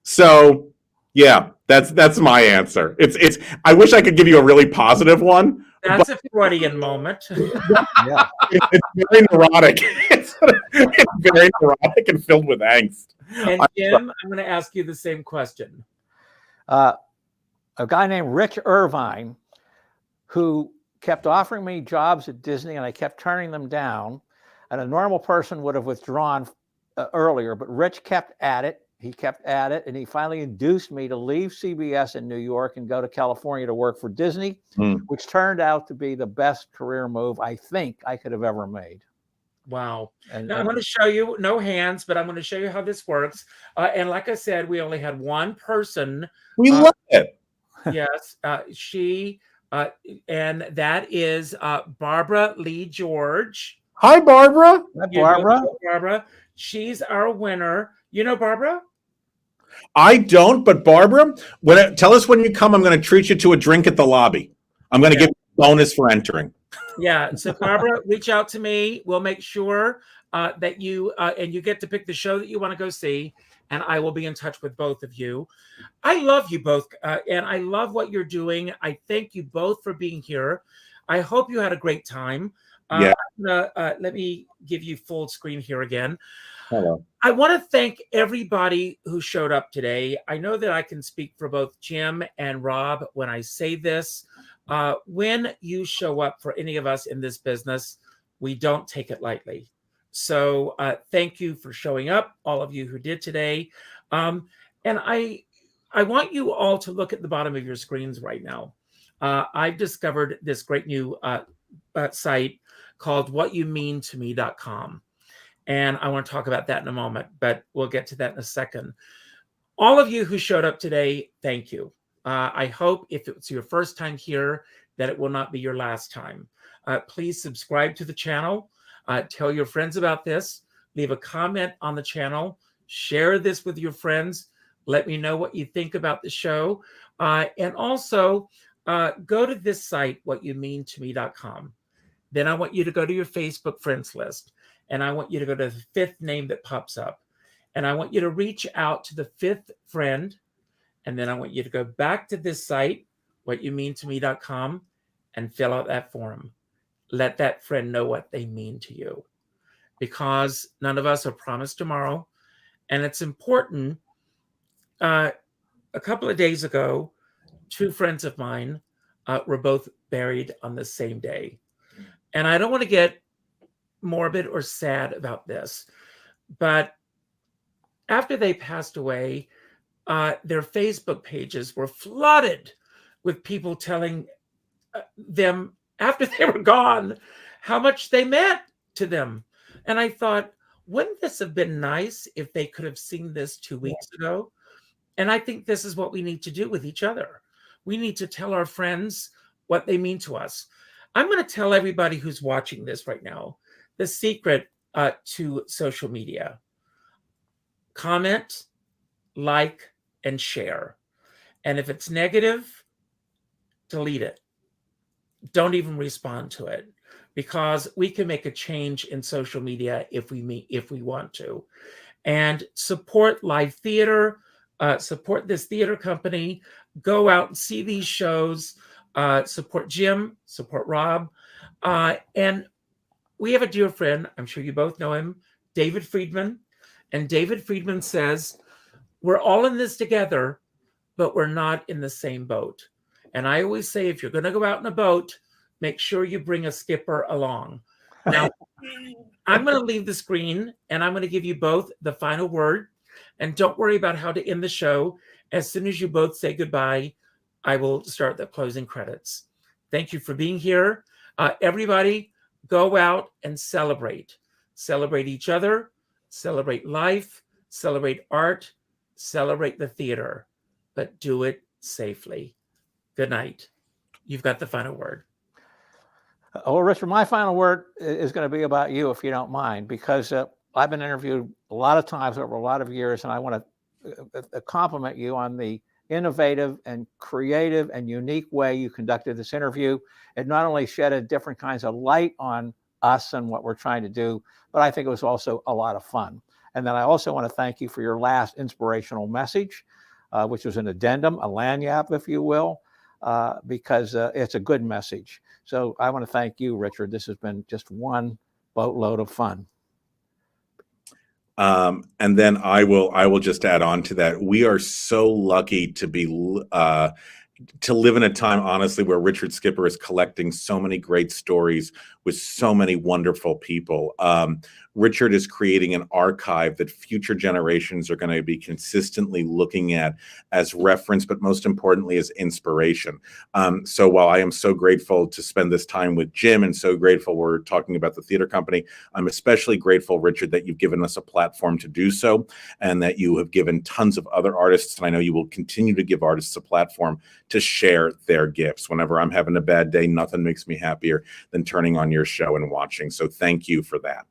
So, yeah, that's my answer. It's. I wish I could give you a really positive one. That's a Freudian moment. Yeah. It's very neurotic. It's very neurotic and filled with angst. And Jim, I'm going to ask you the same question. A guy named Rich Irvine, who kept offering me jobs at Disney, and I kept turning them down. And a normal person would have withdrawn earlier, but Rich kept at it. He kept at it, and he finally induced me to leave CBS in New York and go to California to work for Disney, which turned out to be the best career move I think I could have ever made. Wow. Now I'm going to show you, no hands, but I'm going to show you how this works. And like I said, we only had one person. We love it. Yes, and that is Barbara Lee George. Hi, Barbara. Hi, Barbara. Barbara. She's our winner. You know Barbara? I don't, but Barbara, tell us when you come. I'm going to treat you to a drink at the lobby. I'm going to give you a bonus for entering. Yeah. So Barbara, reach out to me. We'll make sure that you and you get to pick the show that you want to go see. And I will be in touch with both of you. I love you both, and I love what you're doing. I thank you both for being here. I hope you had a great time. Yeah. Let me give you full screen here again. Hello. I want to thank everybody who showed up today. I know that I can speak for both Jim and Rob when I say this. When you show up for any of us in this business, we don't take it lightly. So thank you for showing up, all of you who did today. And I want you all to look at the bottom of your screens right now. I've discovered this great new site called whatyoumeantome.com. And I want to talk about that in a moment, but we'll get to that in a second. All of you who showed up today, thank you. I hope if it's your first time here, that it will not be your last time. Please subscribe to the channel. Tell your friends about this. Leave a comment on the channel. Share this with your friends. Let me know what you think about the show. And also, go to this site, whatyoumeantome.com. Then I want you to go to your Facebook friends list. And I want you to go to the fifth name that pops up. And I want you to reach out to the fifth friend. And then I want you to go back to this site, whatyoumeantome.com, and fill out that form. Let that friend know what they mean to you. Because none of us are promised tomorrow. And it's important. A couple of days ago, two friends of mine were both buried on the same day. And I don't want to get morbid or sad about this, but after they passed away, their Facebook pages were flooded with people telling them after they were gone how much they meant to them. And I thought, wouldn't this have been nice if they could have seen this 2 weeks ago? And I think this is what we need to do with each other. We need to tell our friends what they mean to us. I'm going to tell everybody who's watching this right now the secret to social media. Comment, like, and share. And if it's negative, delete it. Don't even respond to it, because we can make a change in social media if we want to. And support live theater, support this theater company, go out and see these shows, support Jim, support Rob. And we have a dear friend, I'm sure you both know him, David Friedman. And David Friedman says, we're all in this together, but we're not in the same boat. And I always say, if you're going to go out in a boat, make sure you bring a skipper along. Now, I'm going to leave the screen, and I'm going to give you both the final word. And don't worry about how to end the show. As soon as you both say goodbye, I will start the closing credits. Thank you for being here. Everybody, go out and celebrate. Celebrate each other, celebrate life, celebrate art, celebrate the theater, but do it safely. Good night. You've got the final word. Well, Richard, my final word is going to be about you, if you don't mind, because I've been interviewed a lot of times over a lot of years, and I want to compliment you on the innovative and creative and unique way you conducted this interview. It not only shed different kinds of light on us and what we're trying to do, but I think it was also a lot of fun. And then I also want to thank you for your last inspirational message, which was an addendum, a lagniappe, if you will, because it's a good message. So I want to thank you, Richard. This has been just one boatload of fun. And then I will just add on to that. We are so lucky to be to live in a time, honestly, where Richard Skipper is collecting so many great stories with so many wonderful people. Richard is creating an archive that future generations are going to be consistently looking at as reference, but most importantly as inspiration. So while I am so grateful to spend this time with Jim and so grateful we're talking about the theater company, I'm especially grateful, Richard, that you've given us a platform to do so, and that you have given tons of other artists, and I know you will continue to give artists a platform to share their gifts. Whenever I'm having a bad day, nothing makes me happier than turning on your show and watching. So thank you for that.